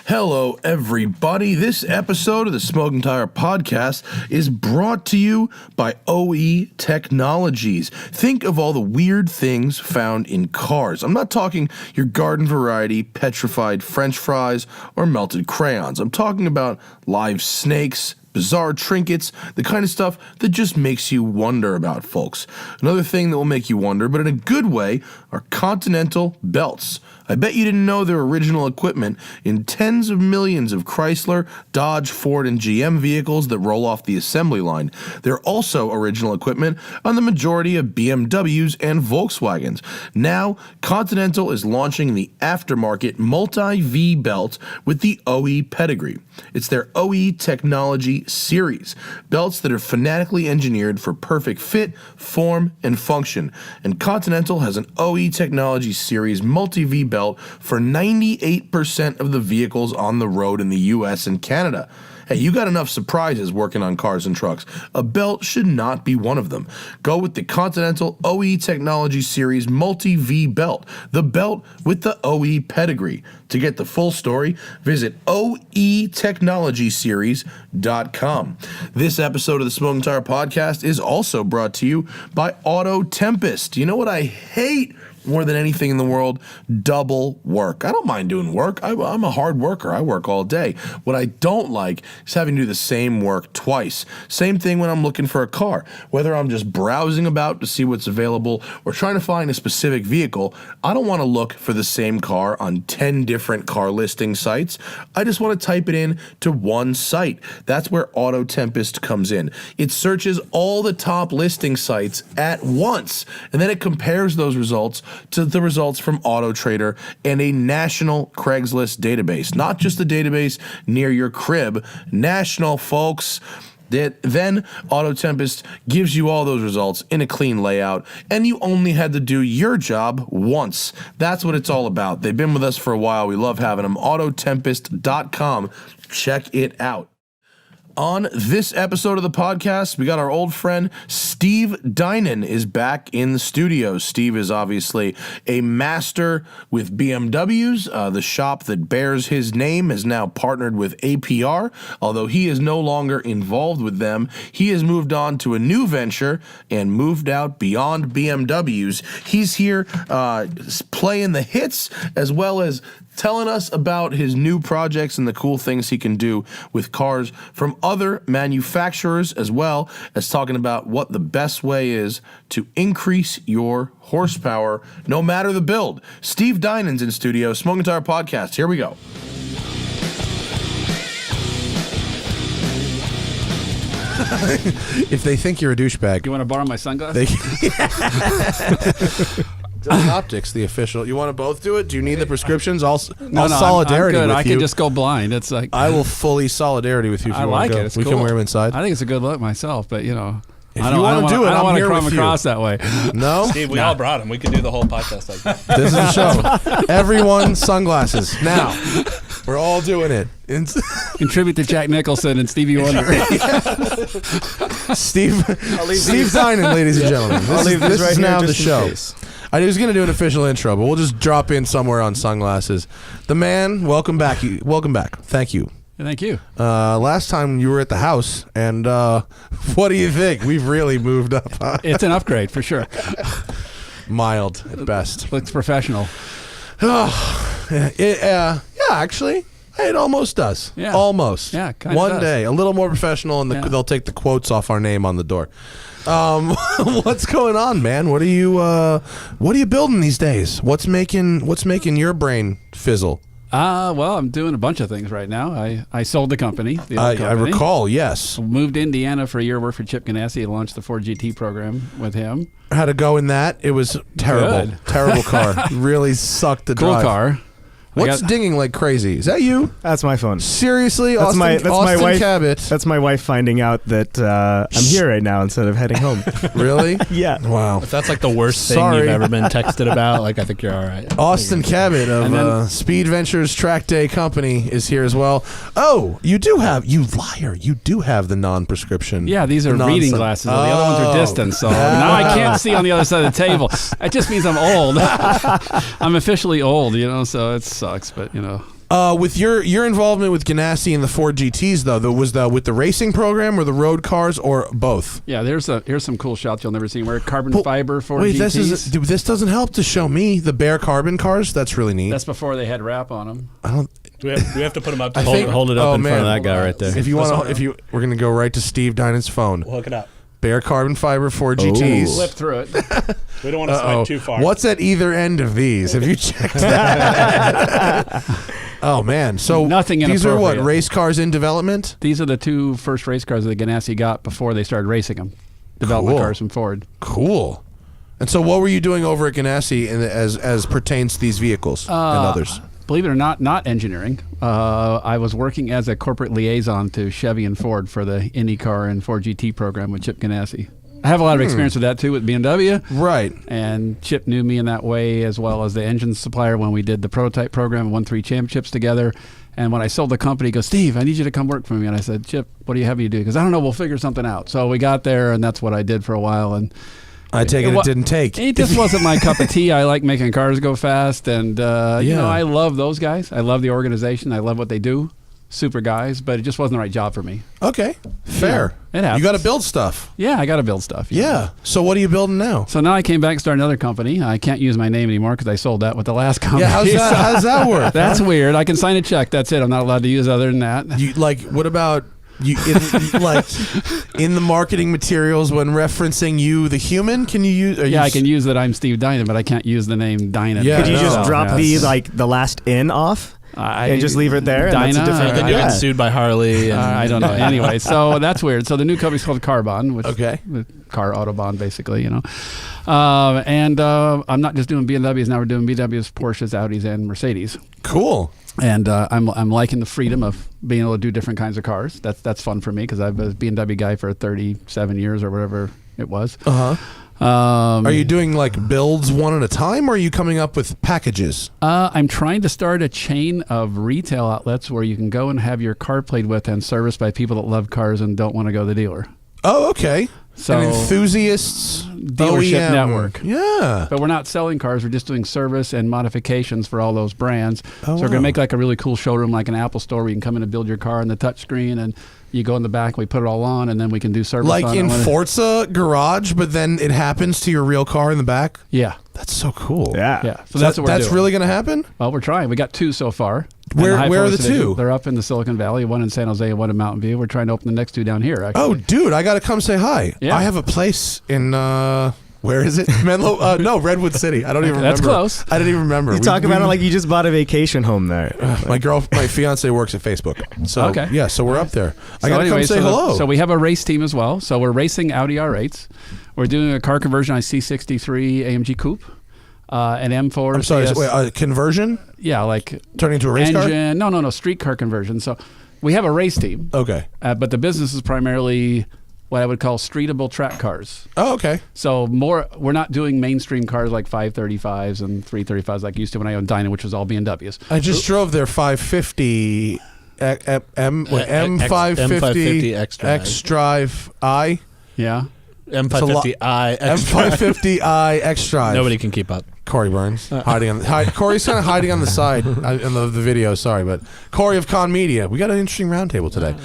Hello, everybody. This episode of the Smoking Tire Podcast is brought to you by OE Technologies. Think of all the weird things found in cars. I'm not talking your garden variety petrified French fries or melted crayons. I'm talking about live snakes, bizarre trinkets, the kind of stuff that just makes you wonder about, folks. Another thing that will make you wonder, but in a good way, are Continental Belts. I bet you didn't know their original equipment in tens of millions of Chrysler, Dodge, Ford, and GM vehicles that roll off the assembly line. They're also original equipment on the majority of BMWs and Volkswagens. Now, Continental is launching the aftermarket multi-V belt with the OE pedigree. It's their OE Technology series, belts that are fanatically engineered for perfect fit, form, and function. And Continental has an OE Technology series multi-V belt for 98% of the vehicles on the road in the US and Canada. Hey, you got enough surprises working on cars and trucks. A belt should not be one of them. Go with the Continental OE Technology Series Multi-V Belt, the belt with the OE pedigree. To get the full story, visit oetechnologyseries.com. This episode of the Smoking Tire Podcast is also brought to you by Auto Tempest. You know what I hate more than anything in the world? Double work. I don't mind doing work. I'm a hard worker. I work all day. What I don't like is having to do the same work twice. Same thing when I'm looking for a car. Whether I'm just browsing about to see what's available or trying to find a specific vehicle, I don't want to look for the same car on 10 different car listing sites. I just want to type it in to one site. That's where Auto Tempest comes in. It searches all the top listing sites at once, and then it compares those results to the results from Auto Trader and a national Craigslist database. Not just a database near your crib, national, folks. Then Auto Tempest gives you all those results in a clean layout, and you only had to do your job once. That's what it's all about. They've been with us for a while. We love having them. Autotempest.com. Check it out. On this episode of the podcast, we got our old friend Steve Dinan is back in the studio. Steve is obviously a master with BMWs. The shop that bears his name is now partnered with APR. Although he is no longer involved with them, he has moved on to a new venture and moved out beyond BMWs. He's here playing the hits as well as telling us about his new projects and the cool things he can do with cars from other manufacturers, as well as talking about what the best way is to increase your horsepower, no matter the build. Steve Dinan's in studio, Smoking Tire Podcast. Here we go. If they think you're a douchebag, You want to borrow my sunglasses? Optics, the official. You want to both do it? Do you need the prescriptions? I'll No, solidarity I'm good. with I you. can just go blind. It's like I will fully solidarity with you if you I want like to go. it. It's we cool. can wear them inside. I think it's a good look myself, but you know, If I you don't wanna want do it, I don't I'm want to here come with you. across that way. No? Steve, we all brought him. We could do the whole podcast like that. This is the show. Everyone, sunglasses. Now. We're all doing it. Contribute to Jack Nicholson and Stevie Wonder. Steve Dinan, ladies and gentlemen. This is now the show. I was going to do an official intro, but we'll just drop in somewhere on sunglasses. The man, welcome back. Welcome back. Thank you. Thank you. Last time you were at the house, and what do you think? We've really moved up. Huh? It's an upgrade for sure. Mild at best. Looks professional. Yeah, actually, it almost does. Yeah. Almost. Yeah, kind of One does. day, a little more professional, and they'll take the quotes off our name on the door. What's going on, man? What are you building these days? What's making your brain fizzle? Well, I'm doing a bunch of things right now. I sold the company. The old I company. recall, yes. Moved to Indiana for a year, worked for Chip Ganassi, and launched the Ford GT program with him. How to go in that? It was terrible. Good. Terrible car. Really sucked to Cool drive. car. What's dinging like crazy? Is that you? That's my phone. Seriously? That's my wife. Cabot. That's my wife finding out that I'm here right now instead of heading home. Really? Yeah. Wow. If that's like the worst thing Sorry. you've ever been texted about, like I think you're all right. Austin Cabot of Speed Ventures Track Day Company is here as well. Oh, you liar. You do have the non-prescription. Yeah, these are reading glasses. The other ones are distance. So now I can't see on the other side of the table. It just means I'm old. I'm officially old, so it sucks, but With your involvement with Ganassi and the Ford GTs, though, was with the racing program or the road cars or both? Yeah, here's some cool shots you'll never see. We're carbon fiber for wait, GTs. This doesn't help to show me the bare carbon cars. That's really neat. That's before they had wrap on them. I don't. Do we have to put them up? To Hold it up in front of that guy on. right there. If you want to, we're gonna go right to Steve Dinan's phone. We'll hook it up. Bare carbon fiber Ford GTs. Flip through it. We don't want to slide too far. What's at either end of these? Have you checked that? Oh man! So Nothing these are what inappropriate. race cars in development? These are the two first race cars that Ganassi got before they started racing them. Development Cool. cars from Ford. Cool. And so, what were you doing over at Ganassi as pertains to these vehicles and others? Believe it or not engineering. I was working as a corporate liaison to Chevy and Ford for the IndyCar and Ford GT program with Chip Ganassi. I have a lot of experience with that too with BMW. Right. And Chip knew me in that way, as well as the engine supplier when we did the prototype program and won 3 championships together. And when I sold the company, he goes, Steve, I need you to come work for me. And I said, Chip, what do you have me do? Because I don't know, we'll figure something out. So we got there, and that's what I did for a while. And I take it didn't take. It just wasn't my cup of tea. I like making cars go fast, and you know, I love those guys. I love the organization. I love what they do. Super guys, but it just wasn't the right job for me. Okay, fair. Yeah, it happens. You got to build stuff. Yeah, I got to build stuff. Yeah. So what are you building now? So now I came back and started another company. I can't use my name anymore because I sold that with the last company. Yeah. How's that work? That's weird. I can sign a check. That's it. I'm not allowed to use other than that. You what about you? In the marketing materials when referencing you, the human, can you use? I can use that I'm Steve Dinan, but I can't use the name Dinan. Yeah, Could you just no, drop yeah. the last in off? And just leave it there? Dinah, and that's a different, Then you get sued by Harley. And I don't know. Anyway, so that's weird. So the new company's called Carbahn, which the car Autobahn, basically, you know. And I'm not just doing BMWs now. We're doing BMWs, Porsches, Audis, and Mercedes. Cool. And I'm liking the freedom of being able to do different kinds of cars. That's fun for me because I've been a BMW guy for 37 years or whatever it was. Are you doing like builds one at a time, or are you coming up with packages? I'm trying to start a chain of retail outlets where you can go and have your car played with and serviced by people that love cars and don't want to go to the dealer. Oh, okay. So an enthusiasts dealership OEM network. Yeah. But we're not selling cars. We're just doing service and modifications for all those brands. Oh, so we're going wow. to make like a really cool showroom, like an Apple store where you can come in and build your car on the touch screen, and you go in the back, we put it all on, and then we can do service Like on in it. Forza Garage, but then it happens to your real car in the back? Yeah. That's so cool. Yeah. Yeah. So that's what we're doing. really going to happen? Well, we're trying. We got 2 so far. Where And are the Division, 2? They're up in the Silicon Valley, one in San Jose, one in Mountain View. We're trying to open the next 2 down here, actually. Oh, dude, I got to come say hi. Yeah. I have a place in, where is it? Menlo? No, Redwood City. I don't even remember. That's close. I didn't even remember. You talk about it like you just bought a vacation home there. My fiance works at Facebook. So, Okay. yeah, so we're up there. I got to anyway, come say hello. So we have a race team as well. So we're racing Audi R8s. We're doing a car conversion on C63 AMG Coupe. An M4. I'm sorry, CS. wait, conversion? Yeah, like Turning into a race car? engine. No, street car conversion. So we have a race team, Okay. but the business is primarily what I would call streetable track cars. Oh, okay. So we're not doing mainstream cars like 535s and 335s like I used to when I owned Dinan, which was all BMWs. I just drove their 550 M550 X-Drive I. Yeah. M550i. M550i X-Drive. Nobody can keep up. Corey Burns hiding on. Corey's kind of hiding on the side in the video. Sorry, but Corey of Con Media. We got an interesting roundtable today.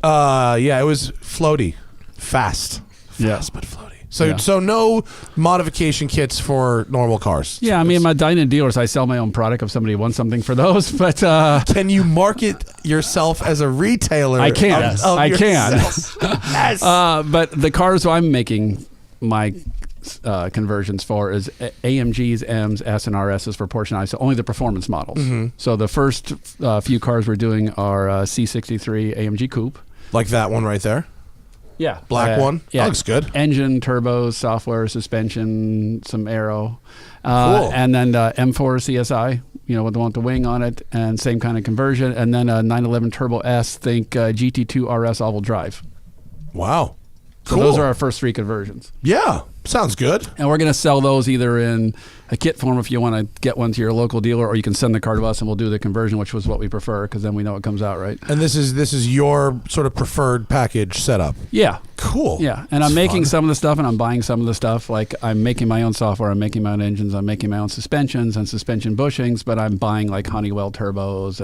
Yeah, it was floaty, fast, but floaty. So no modification kits for normal cars. Yeah, I mean, my Dinan dealers, I sell my own product if somebody wants something for those. But Can you market yourself as a retailer? I can. I can. Yes. But the cars I'm making my conversions for is AMGs, M's, S, and RSs for Porsche and I. So only the performance models. Mm-hmm. So the first few cars we're doing are C63 AMG Coupe. Like that one right there. Yeah. Black one? Yeah. That looks good. Engine, turbos, software, suspension, some Aero. Cool. And then M4 CSI, with the one with the wing on it, and same kind of conversion. And then a 911 Turbo S, think GT2 RS all-wheel drive. Wow. So those are our first 3 conversions. Yeah. Sounds good. And we're going to sell those either in a kit form if you want to get one to your local dealer, or you can send the car to us and we'll do the conversion, which was what we prefer because then we know it comes out right. And this is your sort of preferred package setup. Yeah. Cool. Yeah. And I'm making some of the stuff and I'm buying some of the stuff. Like I'm making my own software, I'm making my own engines, I'm making my own suspensions and suspension bushings, but I'm buying like Honeywell turbos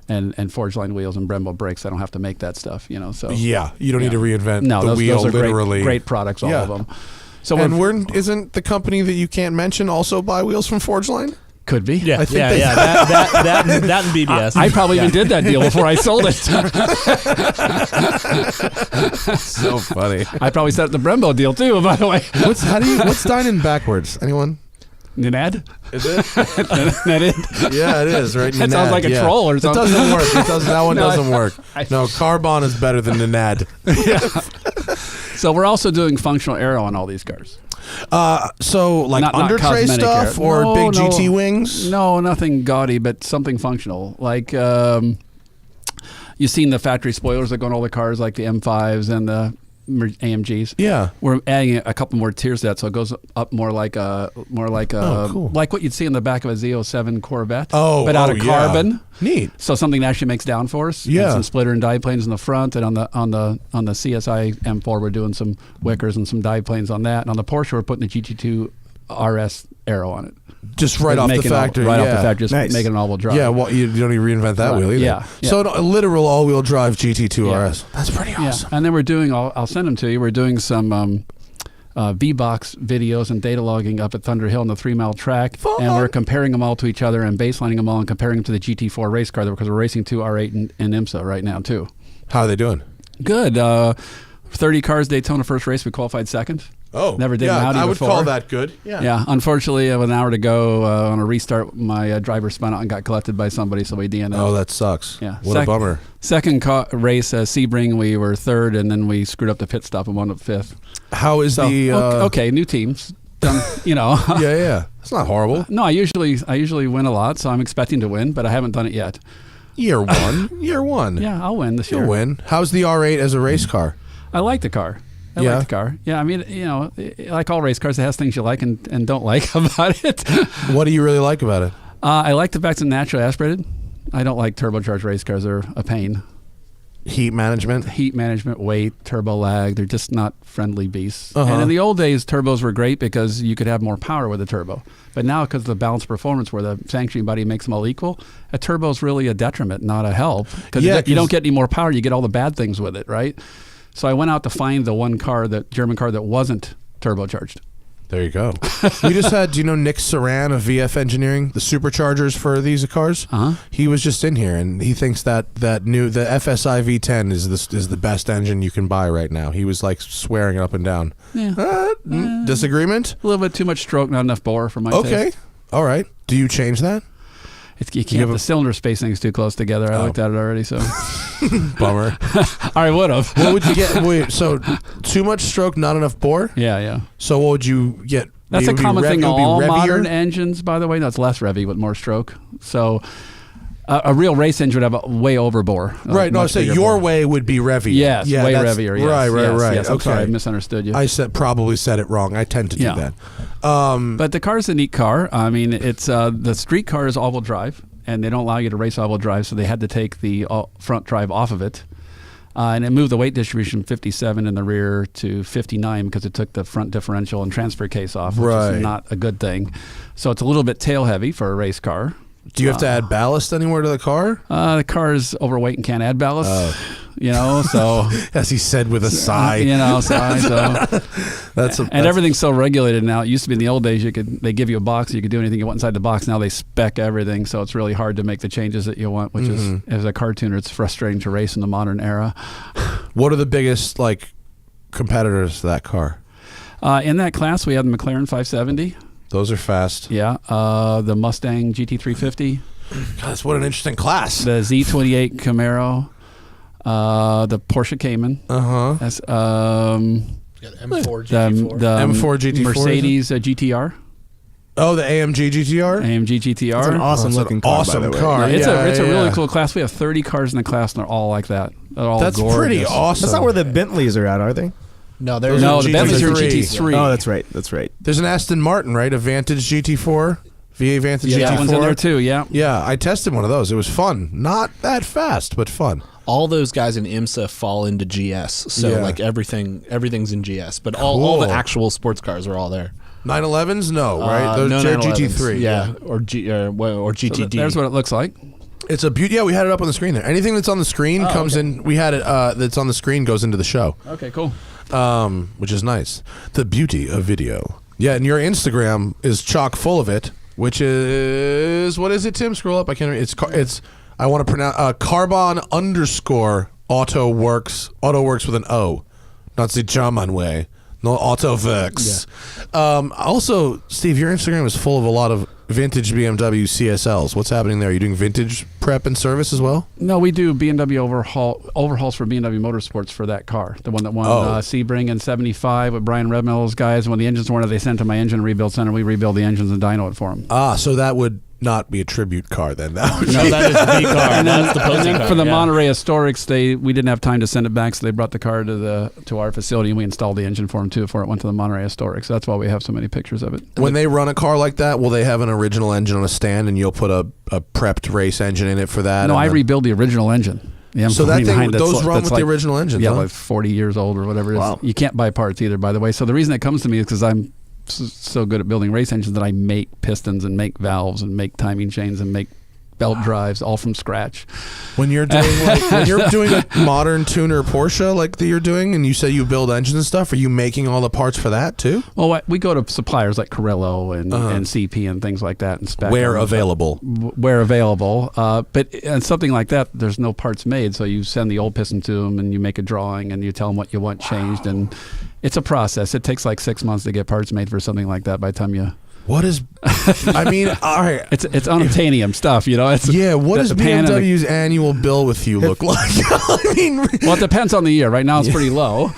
and Forge Line wheels and Brembo brakes. I don't have to make that stuff, So Yeah, you don't need to reinvent the those, wheel, those are literally. great products, all of them. So isn't the company that you can't mention also buy wheels from Forge Line? Could be. Yeah, I think that and BBS. I probably even did that deal before I sold it. So funny. I probably set up the Brembo deal too, by the way. What's Dinan backwards? Anyone? Ninad? Is it? Ninad? Yeah, it is, right? That sounds like a troll or something. It doesn't work. That one doesn't work. I- No, Carbahn is better than Ninad. So we're also doing functional aero on all these cars. So like Not under tray cosmetic stuff aero. or No, big no. GT wings? No, nothing gaudy, but something functional. Like you've seen the factory spoilers that go on all the cars, like the M5s and the AMGs. Yeah. We're adding a couple more tiers to that, so it goes up more like cool. like what you'd see in the back of a Z07 Corvette. But out of carbon. Neat. So something that actually makes downforce. Yeah. And some splitter and dive planes in the front, and on the CSI M4 we're doing some wickers and some dive planes on that. And on the Porsche we're putting the GT2 RS Aero on it. Just right off the factory. Off the factory, just Nice. making an all-wheel drive. Yeah, well, you don't need to reinvent that Right. wheel either. Yeah. So a literal all-wheel drive GT2 Yeah. RS. That's pretty awesome. And then we're doing, I'll send them to you, we're doing some V-Box videos and data logging up at Thunder Hill on the 3-mile track. Fun. And we're comparing them all to each other and baselining them all and comparing them to the GT4 race car because we're racing 2 R8 and IMSA right now too. How are they doing? Good. 30 cars Daytona first race, we qualified second. Oh, Never did an Audi I would before. call that good. Yeah. Yeah, unfortunately, with an hour to go on a restart, my driver spun out and got collected by somebody, so we DNF'd. Oh, that sucks. Yeah. What a bummer. Second race, Sebring, we were third, and then we screwed up the pit stop and wound up fifth. How is the? Okay, new teams. Done, Yeah. It's not horrible. No, I usually win a lot, so I'm expecting to win, but I haven't done it yet. Year one. Yeah, I'll win this year. You'll win. How's the R8 as a race car? I like the car. I like the car. Yeah, I mean, like all race cars, it has things you like and don't like about it. What do you really like about it? I like the fact it's naturally aspirated. I don't like turbocharged race cars. They're a pain. Heat management. Heat management, weight, turbo lag. They're just not friendly beasts. And in the old days, turbos were great because you could have more power with a turbo. But now, because of the balanced performance where the sanctioning body makes them all equal, a turbo is really a detriment, not a help. Because you don't get any more power. You get all the bad things with it, right? So I went out to find the one car, the German car that wasn't turbocharged. There you go. We just had, do you know Nick Saran of VF Engineering, the superchargers for these cars? He was just in here, and he thinks the FSI V10 is the best engine you can buy right now. He was like swearing it up and down. Yeah. Disagreement? A little bit too much stroke, not enough bore for my taste. Okay. All right. Do you change that? You can't. The cylinder spacing's too close together. I looked at it already, so Bummer. I would have. What would you get? Wait, so too much stroke, not enough bore? Yeah. So what would you get? That's a common thing. All modern engines, by the way, no, it's less revvy with more stroke. So a real race engine would have a way over bore. Right. No, I say your way would be revvier. Yes, way revvier. Yes, Right. Yes, I'm okay. sorry, I misunderstood you. I probably said it wrong. I tend to do that. But the car's a neat car. I mean, it's the street car is all-wheel drive, and they don't allow you to race all-wheel drive, so they had to take the front drive off of it. And it moved the weight distribution from 57 in the rear to 59 because it took the front differential and transfer case off, which is not a good thing. So it's a little bit tail heavy for a race car. Do you have to add ballast anywhere to the car? The car is overweight and can't add ballast. So as he said with a sigh. And everything's so regulated now. It used to be in the old days they give you a box, you could do anything you want inside the box. Now they spec everything, so it's really hard to make the changes that you want, which is, as a car tuner, it's frustrating to race in the modern era. What are the biggest competitors to that car? In that class, we have the McLaren 570. Those are fast. Yeah. The Mustang GT350. God, what an interesting class. The Z28 Camaro. The Porsche Cayman. That's, M4 GT4. The M4 GT4. Mercedes GTR. Oh, the AMG GTR? AMG GTR. It's an awesome looking car. Awesome car. It's a really cool class. We have 30 cars in the class, and they're all like that. They're all That's gorgeous. pretty awesome. That's not where the Bentleys are at, are they? No, there's No, are the Bentleys are GT3. GT3. Oh, that's right. That's right. There's an Aston Martin, right? A Vantage GT4, VA Vantage Yeah, GT4. that one's in there too. Yeah. Yeah, I tested one of those. It was fun. Not that fast, but fun. all those guys in IMSA fall into GS. So Yeah. like everything's in GS. But all the actual sports cars are all there. 911s? No, right? No Those 911s. GT3. Yeah, or GTD. So there's what it looks like. It's a beauty. Yeah, we had it up on the screen there. Anything that's on the screen comes in. We had it that's on the screen goes into the show, Okay, cool. which is nice. The beauty of video. Yeah, and your Instagram is chock full of it, which is what is it, Tim? Scroll up. I can't. It's. I want to pronounce Carbahn Autoworks. Autoworks with an O, not the German way. No, Autoworks. Yeah. Also, Steve, your Instagram is full of a lot of vintage BMW CSLs. What's happening there? Are you doing vintage prep and service as well? No, we do BMW overhauls for BMW Motorsports for that car. The one that won Sebring in '75 with Brian Redmill's guys. When the engines weren't, they sent to my engine rebuild center. We rebuild the engines and dyno it for them. So that would not be a tribute car then. That would No, that is the B car. That's the posing car. For the Monterey Historics, we didn't have time to send it back, so they brought the car to our facility, and we installed the engine for them too before it went to the Monterey Historics. That's why we have so many pictures of it. When they run a car like that, will they have an original engine on a stand, and you'll put a prepped race engine in it for that? No, I rebuild the original engine. The so that thing, that's those run with like, the original engines, yeah, huh? like 40 years old or whatever it is. Wow. You can't buy parts either, by the way. So the reason it comes to me is because I'm so good at building race engines that I make pistons and make valves and make timing chains and make belt drives all from scratch. When you're doing when you're doing a modern tuner Porsche like that you're doing, and you say you build engines and stuff, are you making all the parts for that too? Well, we go to suppliers like Carrillo and CP and things like that and spec Where available. Where available. But something like that, there's no parts made, so you send the old piston to them and you make a drawing and you tell them what you want changed, and it's a process. It takes like 6 months to get parts made for something like that by the time you... What is? I mean, all right. It's unobtainium stuff, you know. It's what does BMW's annual bill with you look like? I mean, well, it depends on the year. Right now, it's pretty low.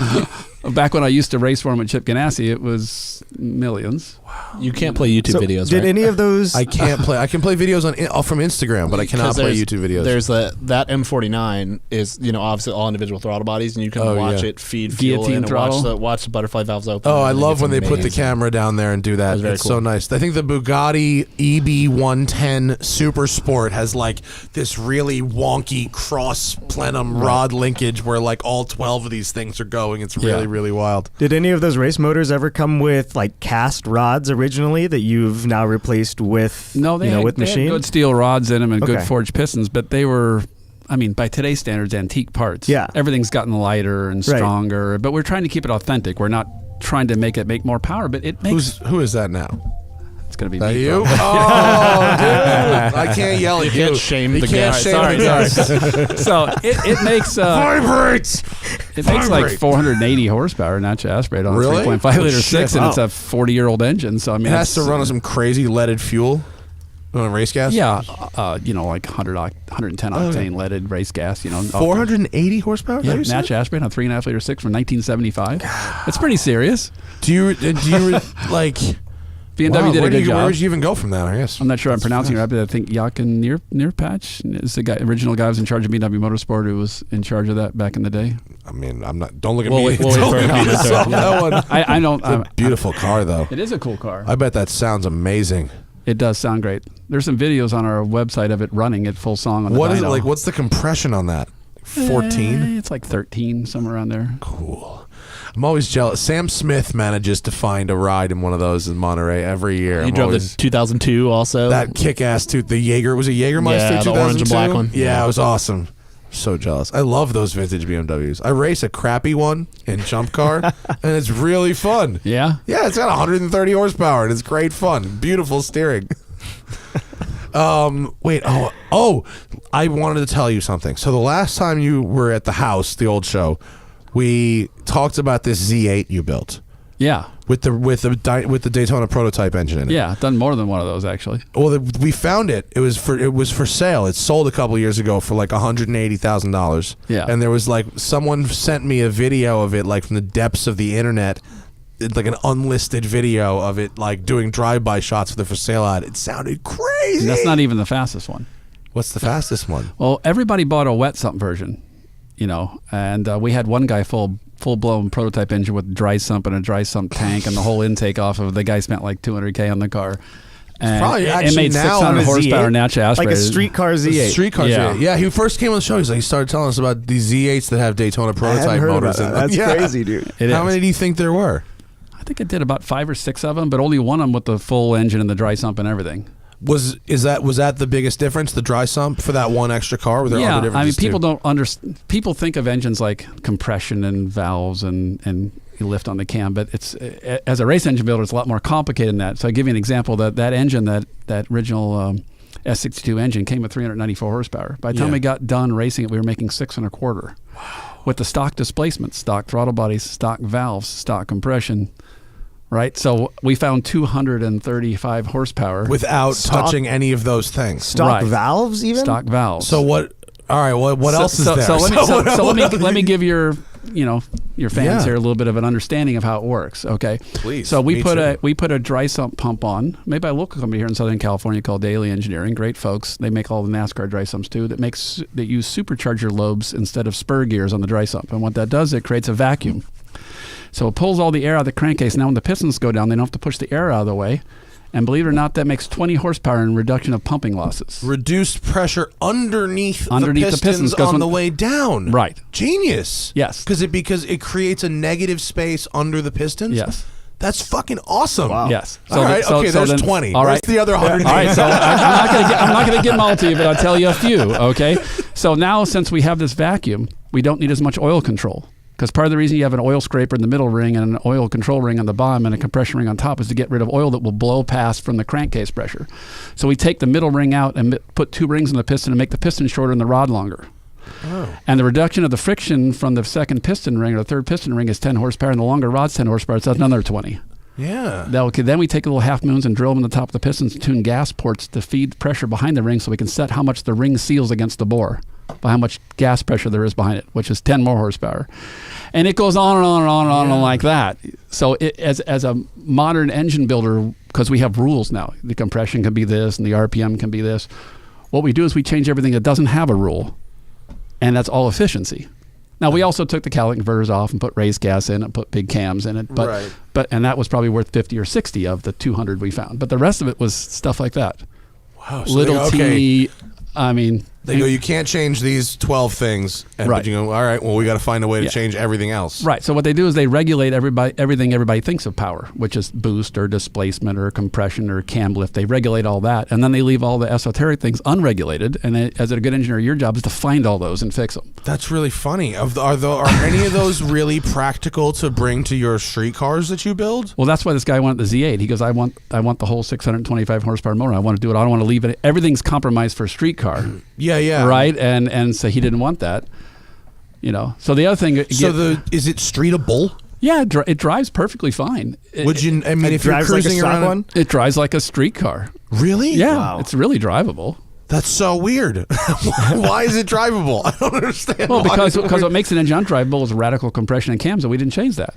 Back when I used to race for him with Chip Ganassi, it was millions. You can't play YouTube videos, Did right? any of those... I can't play. I can play videos from Instagram, but I cannot play YouTube videos. There's that M49 is obviously all individual throttle bodies, and you can watch it feed fuel Guillotine and throttle. watch the butterfly valves open. Oh, I and love when they put the amazing. camera down there and do that. That's very It's cool. so nice. I think the Bugatti EB110 Super Sport has like this really wonky cross plenum rod linkage where like all 12 of these things are going. It's really, really wild. Did any of those race motors ever come with like cast rods originally that you've now replaced with with they had machine? good steel rods in them and good Okay. forged pistons, but they were, I mean, by today's standards, antique parts. Yeah. Everything's gotten lighter and Right. stronger, but we're trying to keep it authentic. We're not trying to make more power, but it makes... Who is that now? It's going to be That me, you? probably. Oh, dude. I can't yell at you. can't shame You the can't guy. shame Sorry, the guy. So it makes... Vibrates! It makes like 480 horsepower natural aspirate on Really? a 3.5 liter Oh, shit. 6, and Wow. it's a 40-year-old engine. So I mean, It has to run on some crazy leaded fuel on race gas? Yeah, like 110 octane leaded race gas. 480 horsepower? Yeah, that you said? natural aspirate on 3.5 liter 6 from 1975. It's pretty serious. Do you like... BMW Wow, did a good Where job. would you even go from that, I guess? I'm not sure I'm pronouncing it right, but I think Jochen Neerpatch is the original guy who was in charge of BMW Motorsport, who was in charge of that back in the day. I mean, I'm not... Don't look at We'll me. wait for Don't a look at me to comment there. solve that one. I don't... It's a beautiful car, though. It is a cool car. I bet that sounds amazing. It does sound great. There's some videos on our website of it running at full song on the What is it dyno. like? What's the compression on that? 14? It's like 13, somewhere around there. Cool. I'm always jealous. Sam Smith manages to find a ride in one of those in Monterey every year. He drove the 2002 also. that kick-ass the Jaeger. Was it Jägermeister Yeah, the 2002? orange and black one. Yeah, it was awesome. So jealous. I love those vintage BMWs. I race a crappy one in jump car, and it's really fun. Yeah? Yeah, it's got 130 horsepower, and it's great fun. Beautiful steering. Wait. Oh, I wanted to tell you something. So the last time you were at the house, the old show, we talked about this Z8 you built Yeah. with the Daytona prototype engine in it. Yeah, done more than one of those, actually. Well, we found it. It was for sale. It sold a couple years ago for like $180,000. Yeah. And there was like someone sent me a video of it like from the depths of the internet. It's like an unlisted video of it like doing drive-by shots for the for sale ad. It sounded crazy. And that's not even the fastest one. What's the fastest one? Well, everybody bought a wet sump version, and we had one guy full full-blown prototype engine with dry sump and a dry sump tank and the whole intake off of. The guy spent like $200K on the car. And probably it actually made now 600 on a horsepower Z8? naturally aspirated. Like a streetcar Z8. Streetcar Yeah. Z8. Yeah, he first came on the show. He started telling us about these Z8s that have Daytona I prototype hadn't heard motors about in that. them. That's Yeah. crazy, dude. It How is. many do you think there were? I think it did about 5 or 6 of them, but only one of them with the full engine and the dry sump and everything. Was that the biggest difference, the dry sump for that one extra car? Were there other differences I mean, people too? don't understand. People think of engines like compression and valves and you lift on the cam, but it's as a race engine builder, it's a lot more complicated than that. So I give you an example. That engine, that original S62 engine, came with 394 horsepower. By the time we got done racing it, we were making 6.25. Wow! With the stock displacement, stock throttle bodies, stock valves, stock compression. Right, so we found 235 horsepower without touching any of those things. Stock valves, even stock valves. So what? All right, what else is there? So let me give your fans here a little bit of an understanding of how it works. Okay, Please. So we put a dry sump pump on, made by a local company here in Southern California called Daily Engineering. Great folks. They make all the NASCAR dry sumps too. That use supercharger lobes instead of spur gears on the dry sump. And what that does, it creates a vacuum. So it pulls all the air out of the crankcase. Now when the pistons go down, they don't have to push the air out of the way. And believe it or not, that makes 20 horsepower in reduction of pumping losses. Reduced pressure underneath the pistons on the way down. Right. Genius. Yes. Because it creates a negative space under the pistons. Yes. That's fucking awesome. Wow. Yes. All right. Okay. There's 20. All right. Where's the other 100? All right. So I'm not going to give them all to you, but I'll tell you a few. Okay. So now, since we have this vacuum, we don't need as much oil control. Because part of the reason you have an oil scraper in the middle ring and an oil control ring on the bottom and a compression ring on top is to get rid of oil that will blow past from the crankcase pressure. So we take the middle ring out and put 2 rings in the piston and make the piston shorter and the rod longer. Oh. And the reduction of the friction from the second piston ring or the third piston ring is 10 horsepower, and the longer rod's 10 horsepower, so that's another 20. Yeah. Then we take little half moons and drill them in the top of the pistons and tune gas ports to feed pressure behind the ring so we can set how much the ring seals against the bore by how much gas pressure there is behind it, which is 10 more horsepower. And it goes on and on and on and on and like that. So as a modern engine builder, because we have rules now, the compression can be this and the RPM can be this. What we do is we change everything that doesn't have a rule, and that's all efficiency. Now, we also took the catalytic converters off and put race gas in and put big cams in it. And that was probably worth 50 or 60 of the 200 we found. But the rest of it was stuff like that. Wow. So Little teeny, I mean... They go, you can't change these 12 things. And, Right. But you go, all right, well, we got to find a way to change everything else. Right. So what they do is they regulate everything everybody thinks of power, which is boost or displacement or compression or cam lift. They regulate all that, and then they leave all the esoteric things unregulated. And as a good engineer, your job is to find all those and fix them. That's really funny. Are any of those really practical to bring to your street cars that you build? Well, that's why this guy wanted the Z8. He goes, I want the whole 625 horsepower motor. I want to do it. I don't want to leave it. Everything's compromised for a street car. Yeah. Right. And so he didn't want that. So the other thing. Is it streetable? Yeah, it drives perfectly fine. Would you? I mean, if you're drives like a cruising stock around, one? It drives like a street car. Really? Yeah, Wow. it's really drivable. That's so weird. Why is it drivable? I don't understand. Well, Why because is it what makes an engine undrivable is radical compression and cams, and we didn't change that.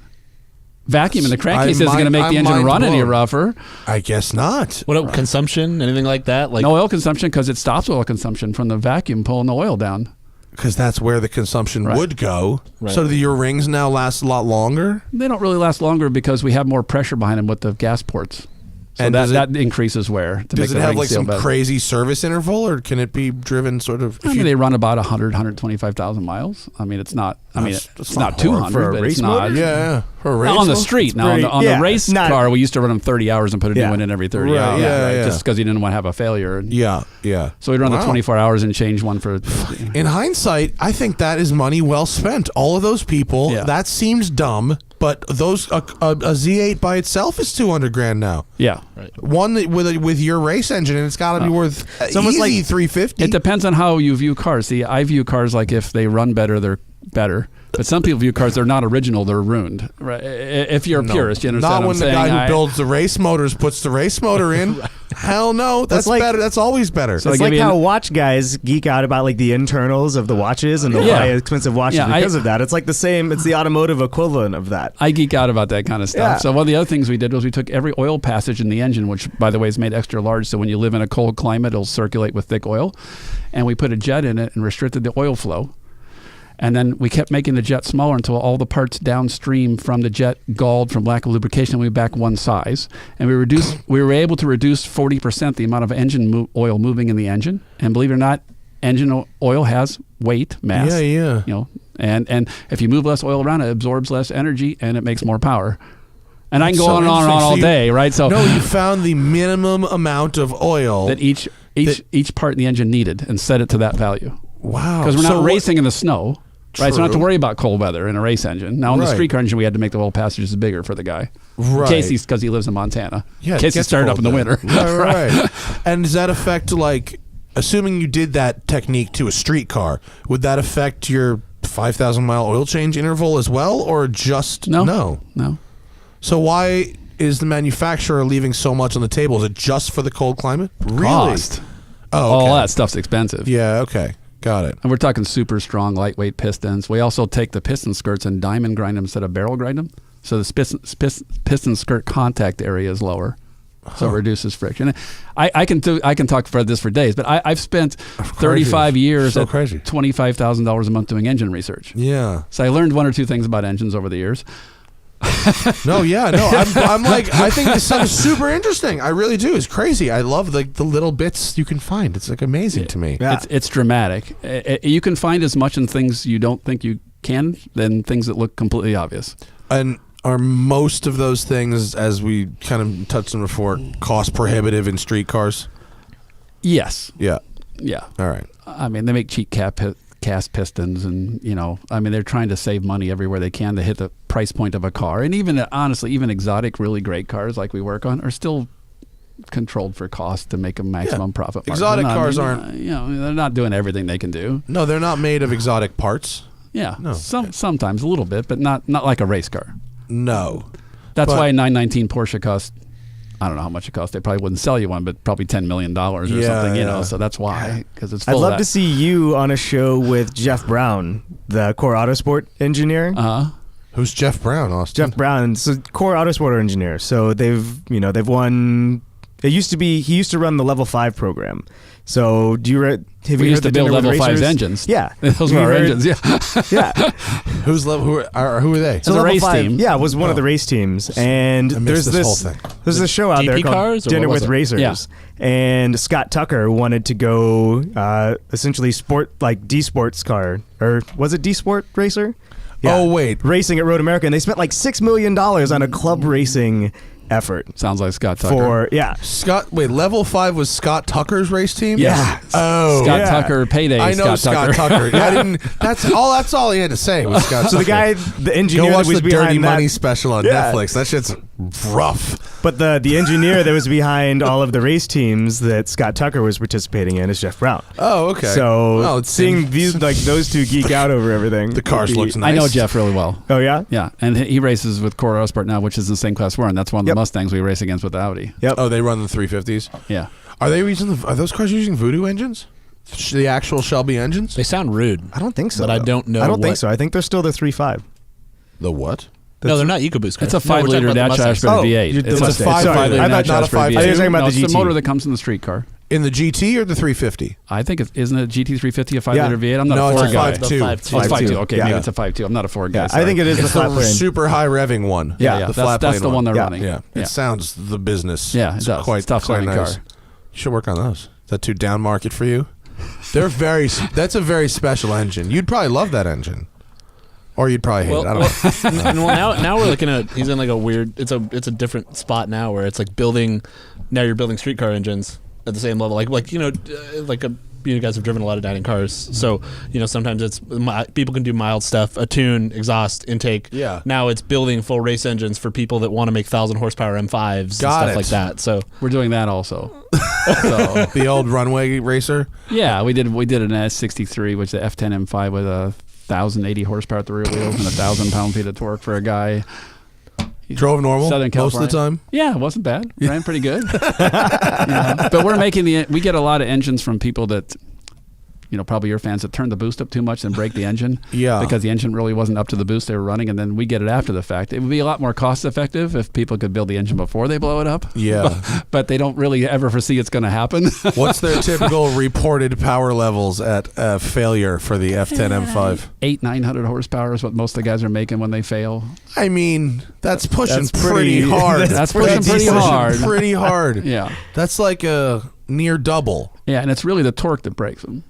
Vacuum in the crankcase isn't going to make the engine run any rougher. I guess not. What consumption? Anything like that? Like no oil consumption because it stops oil consumption from the vacuum pulling the oil down. Because that's where the consumption Right. would go. Right. So do your rings now last a lot longer? They don't really last longer because we have more pressure behind them with the gas ports. So And that increases wear to make Does it the have rings like seal some better. crazy service interval, or can it be driven sort of? I mean, they run about 100, 125,000 miles. I mean, it's not. I mean, it's not 200, for a but race it's not. motor? Yeah, for a race Not on the motor? street. Now, pretty- on yeah, the race not- car, we used to run them 30 hours and put a new Yeah. one in every 30 Right, hours. yeah. Just because you didn't want to have a failure. Yeah. So we'd run the Wow. 24 hours and change one for. In hindsight, I think that is money well spent. All of those people, Yeah. that seems dumb, but those a Z8 by itself is $200,000 now. Yeah. One that with your race engine, and it's got to be worth almost easy like- $350. It depends on how you view cars. See, I view cars like if they run better, they're better. But some people view cars, they're not original, they're ruined. Right? If you're a purist, you understand Not what when I'm the saying? guy who builds the race motors puts the race motor in. Hell no, that's like- better. That's always better. So It's I'll like give you how an- watch guys geek out about like the internals of the watches and they'll Yeah. buy expensive watches Yeah, because of that. It's like the same. It's the automotive equivalent of that. I geek out about that kind of stuff. Yeah. So one of the other things we did was we took every oil passage in the engine, which by the way is made extra large, so when you live in a cold climate, it'll circulate with thick oil, and we put a jet in it and restricted the oil flow. And then we kept making the jet smaller until all the parts downstream from the jet galled from lack of lubrication. We were back one size, and we were able to reduce 40% the amount of engine oil moving in the engine. And believe it or not, engine oil has weight, mass. Yeah. And if you move less oil around, it absorbs less energy and it makes more power. And I can go on and on and on all day, right? So you found the minimum amount of oil that each part in the engine needed and set it to that value. Wow. Because we're not racing in the snow. Right, so we don't have to worry about cold weather in a race engine. Now, in the streetcar engine, we had to make the oil passages bigger for the guy. Right. In case because he lives in Montana. Yeah, in case he started up in the winter. Right. And does that affect, like, assuming you did that technique to a streetcar, would that affect your 5,000-mile oil change interval as well, or just no? So why is the manufacturer leaving so much on the table? Is it just for the cold climate? Really? Cost. Oh, okay. All that stuff's expensive. Yeah, okay. Got it. And we're talking super strong, lightweight pistons. We also take the piston skirts and diamond grind them instead of barrel grind them. So the piston skirt contact area is lower. So it reduces friction. I can talk for this for days, but I've spent 35 years at $25,000 a month doing engine research. Yeah. So I learned one or two things about engines over the years. I'm like, I think this sounds super interesting. I really do. It's crazy. I love the little bits you can find. It's like amazing to me. Yeah. It's dramatic. You can find as much in things you don't think you can than things that look completely obvious. And are most of those things, as we kind of touched on before, cost prohibitive in street cars? Yes. Yeah. All right. I mean, they make cheap cast pistons, and they're trying to save money everywhere they can to hit the price point of a car. And even honestly, even exotic, really great cars like we work on are still controlled for cost to make a maximum profit margin. Exotic cars aren't. They're not doing everything they can do. No, they're not made of exotic parts. Yeah. No. Sometimes a little bit, but not like a race car. No. That's why a 919 Porsche costs, I don't know how much it costs. They probably wouldn't sell you one, but probably $10 million or something, So that's why, because it's full I'd love of to see you on a show with Jeff Brown, the Core Autosport engineer. Who's Jeff Brown, Austin? Jeff Brown, so Core Autosport engineer. So they've won. He used to run the Level 5 program. So we used to build Level 5's engines. Yeah, those were our engines. Yeah, yeah. Who are they? So the race team. Yeah, it was one of the race teams. And there's this whole thing. There's a show out there called Dinner with Racers. Yeah. And Scott Tucker wanted to go essentially D-Sports car, or was it D-Sport Racer? Yeah. Oh wait, racing at Road America, and they spent like $6 million on a club racing effort. Sounds like Scott Tucker. Level 5 was Scott Tucker's race team? Yeah. Oh. Scott Tucker, payday. I know Scott Tucker. That's all he had to say was Scott Tucker. So the engineer Go watch that was the behind Dirty Money special on Netflix. That shit's rough. But the engineer that was behind all of the race teams that Scott Tucker was participating in is Jeff Brown. Oh, okay. So seeing those two geek out over everything. The cars looks nice. I know Jeff really well. Oh yeah? Yeah. And he races with Core Autosport now, which is the same class we're in. That's one of the Mustangs we race against with the Audi. Yep. Oh, they run the 350s? Yeah. Are those cars using Voodoo engines? The actual Shelby engines? They sound rude. I don't think so. But I don't know. I don't think so. I think they're still the 3.5. The what? No, they're not EcoBoost cars. It's a 5-liter natural aspirated V8. It's a 5-liter natural aspirated V8. I was talking about the GT. It's the motor that comes in the street car. In the GT or the 350? I think isn't it a GT350 a 5-liter V8? I'm not a Ford guy. It's a 5.2. It's 5.2. Okay, maybe it's a 5.2. I'm not a Ford guy. I think it is it's the flat plane. Super high revving one. Yeah, that's the one they're running. Yeah, it sounds the business. Yeah, it does. Quite tough nice. car. You should work on those. Is that too down market for you? That's a very special engine. You'd probably love that engine. Or you'd probably hate it. I don't know. Now we're looking at, he's in like a weird, it's a different spot now where it's like now you're building streetcar engines at the same level. You guys have driven a lot of Dinan cars. So, sometimes it's, people can do mild stuff, a tune, exhaust, intake. Yeah. Now it's building full race engines for people that want to make 1,000 horsepower M5s and stuff like that. So we're doing that also. So the old runway racer? Yeah, we did an S63, which is the F10 M5 with a 1,080 horsepower at the rear wheels and 1,000 pound-feet of torque for a guy. Drove normal Southern California. most of the time? Yeah, it wasn't bad. Ran pretty good. But we get a lot of engines from people that probably your fans, that turned the boost up too much and break the engine. Yeah. Because the engine really wasn't up to the boost they were running, and then we get it after the fact. It would be a lot more cost effective if people could build the engine before they blow it up. Yeah. But they don't really ever foresee it's going to happen. What's their typical reported power levels at failure for the F10 M5? 800-900 horsepower is what most of the guys are making when they fail. I mean, that's pushing That's pretty pretty- hard. That's pushing pretty hard. Pretty hard. Yeah. That's like a near double. Yeah, and it's really the torque that breaks them.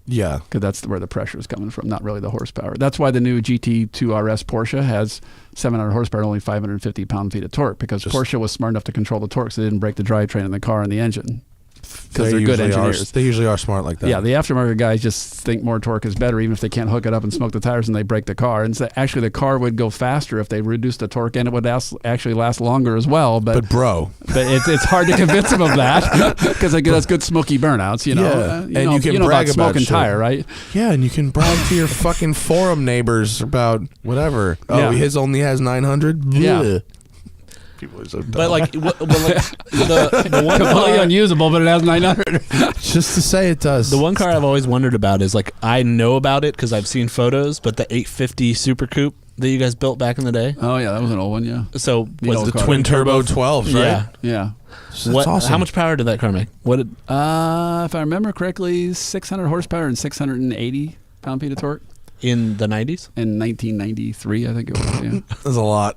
Yeah. Because that's where the pressure is coming from, not really the horsepower. That's why the new GT2 RS Porsche has 700 horsepower and only 550 pound-feet of torque, because Porsche was smart enough to control the torque so they didn't break the drivetrain in the car and the engine. Because they're good engineers. They usually are smart like that. Yeah, the aftermarket guys just think more torque is better, even if they can't hook it up and smoke the tires and they break the car. And so actually, the car would go faster if they reduced the torque, and it would actually last longer as well. But bro, it's hard to convince them of that, because that's good smoky burnouts. You know, Yeah. And you can brag about about smoking shit. tire, right? Yeah, and you can brag to your fucking forum neighbors about whatever. Oh, Yeah. his only has 900? Yeah. Bleh. People are so dumb. But like, the one Completely car, unusable, but it has 900. Just to say it does. the one car I've always wondered about is like, I know about it because I've seen photos, but the 850 Super Coupe that you guys built back in the day. Oh yeah, that was an old one. Yeah, So was old the car. twin turbo 12s, right? Yeah. yeah. That's What? awesome. How much power did that car make? What did? If I remember correctly, 600 horsepower and 680 pound-feet of torque In the 90s? in 1993, I think it was. Yeah. That's a lot.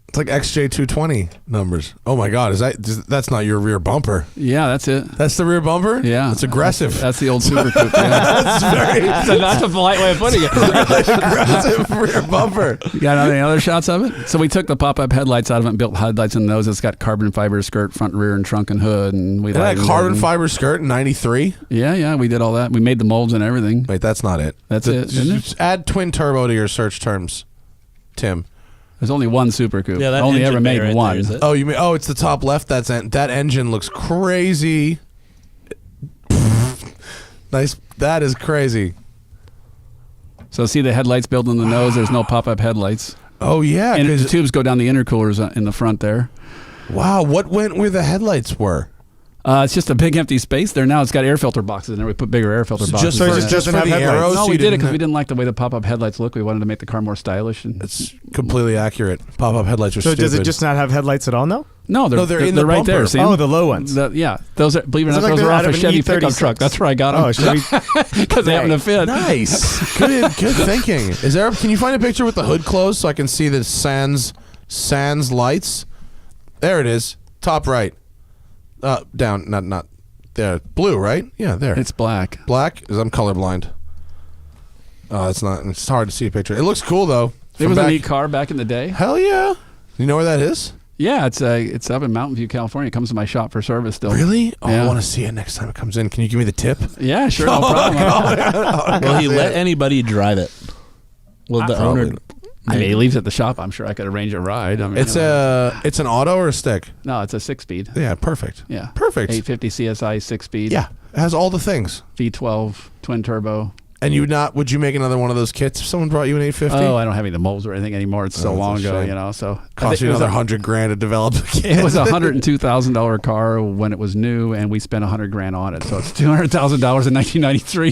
It's like XJ220 numbers. Oh my God, that's not your rear bumper? Yeah, that's it. That's the rear bumper? Yeah, It's aggressive. That's the old Super Coupe. Yeah. That's very So that's a polite way of putting it. aggressive rear bumper. You got any other shots of it? So we took the pop-up headlights out of it and built headlights in those. It's got carbon fiber skirt, front, rear, and trunk and hood. And we And that lightened carbon it. fiber skirt in 93? Yeah, we did all that. We made the molds and everything. Wait, that's not it. That's it, isn't it? Just add twin turbo to your search terms, Tim. There's only one Super Coupe. Yeah, that only engine ever bay made right one. there, is it? Oh, you mean? Oh, it's the top left. That engine looks crazy. Nice. That is crazy. So see the headlights built in the nose. There's no pop-up headlights. Oh yeah. And the 'cause- tubes go down the intercoolers in the front there. wow. What went where the headlights were? It's just a big empty space there now. It's got air filter boxes in there. We put bigger air filter boxes. so in it there. just doesn't have the headlights. arrows. No, so we you did it didn't because we didn't like the way the pop-up headlights look. We wanted to make the car more stylish. And It's completely accurate. Pop-up headlights are So stupid. does it just not have headlights at all? No. no, they're in the right there. bumper. See 'em? Oh, the low ones. Yeah, those are. Believe it or Those not, are like those they're are out off of a an Chevy pickup E36. truck. That's where I got them. Oh, should we? Because they happen to fit. Nice. Good thinking. Is there? Can you find a picture with the hood closed so I can see the sans lights? There it is. Top right. Down. Not there. Blue, right? Yeah, there. It's black. Black? Because I'm colorblind. Oh, it's not. It's hard to see a picture. It looks cool though. It was a neat car back in the day. Hell yeah. You know where that is? Yeah, it's up in Mountain View, California. It comes to my shop for service still. Really? Oh, Yeah. I want to see it next time it comes in. Can you give me the tip? Yeah, sure, no problem. Will he let anybody drive it? Will the owner? Probably. I mean, he leaves at the shop. I'm sure I could arrange a ride. I mean, It's an auto or a stick? no, it's a 6-speed. Yeah, perfect. Yeah, Perfect. 850 CSI 6-speed. Yeah, it has all the things. V12 twin turbo. And would you make another one of those kits if someone brought you an 850? Oh, I don't have any of the molds or anything anymore. It's so Oh, that's long a ago, shame. you know. So I Cost think you it was another a- $100,000 to develop a kit. It was a $102,000 car when it was new, and we spent $100,000 on it. So it's $200,000 in 1993,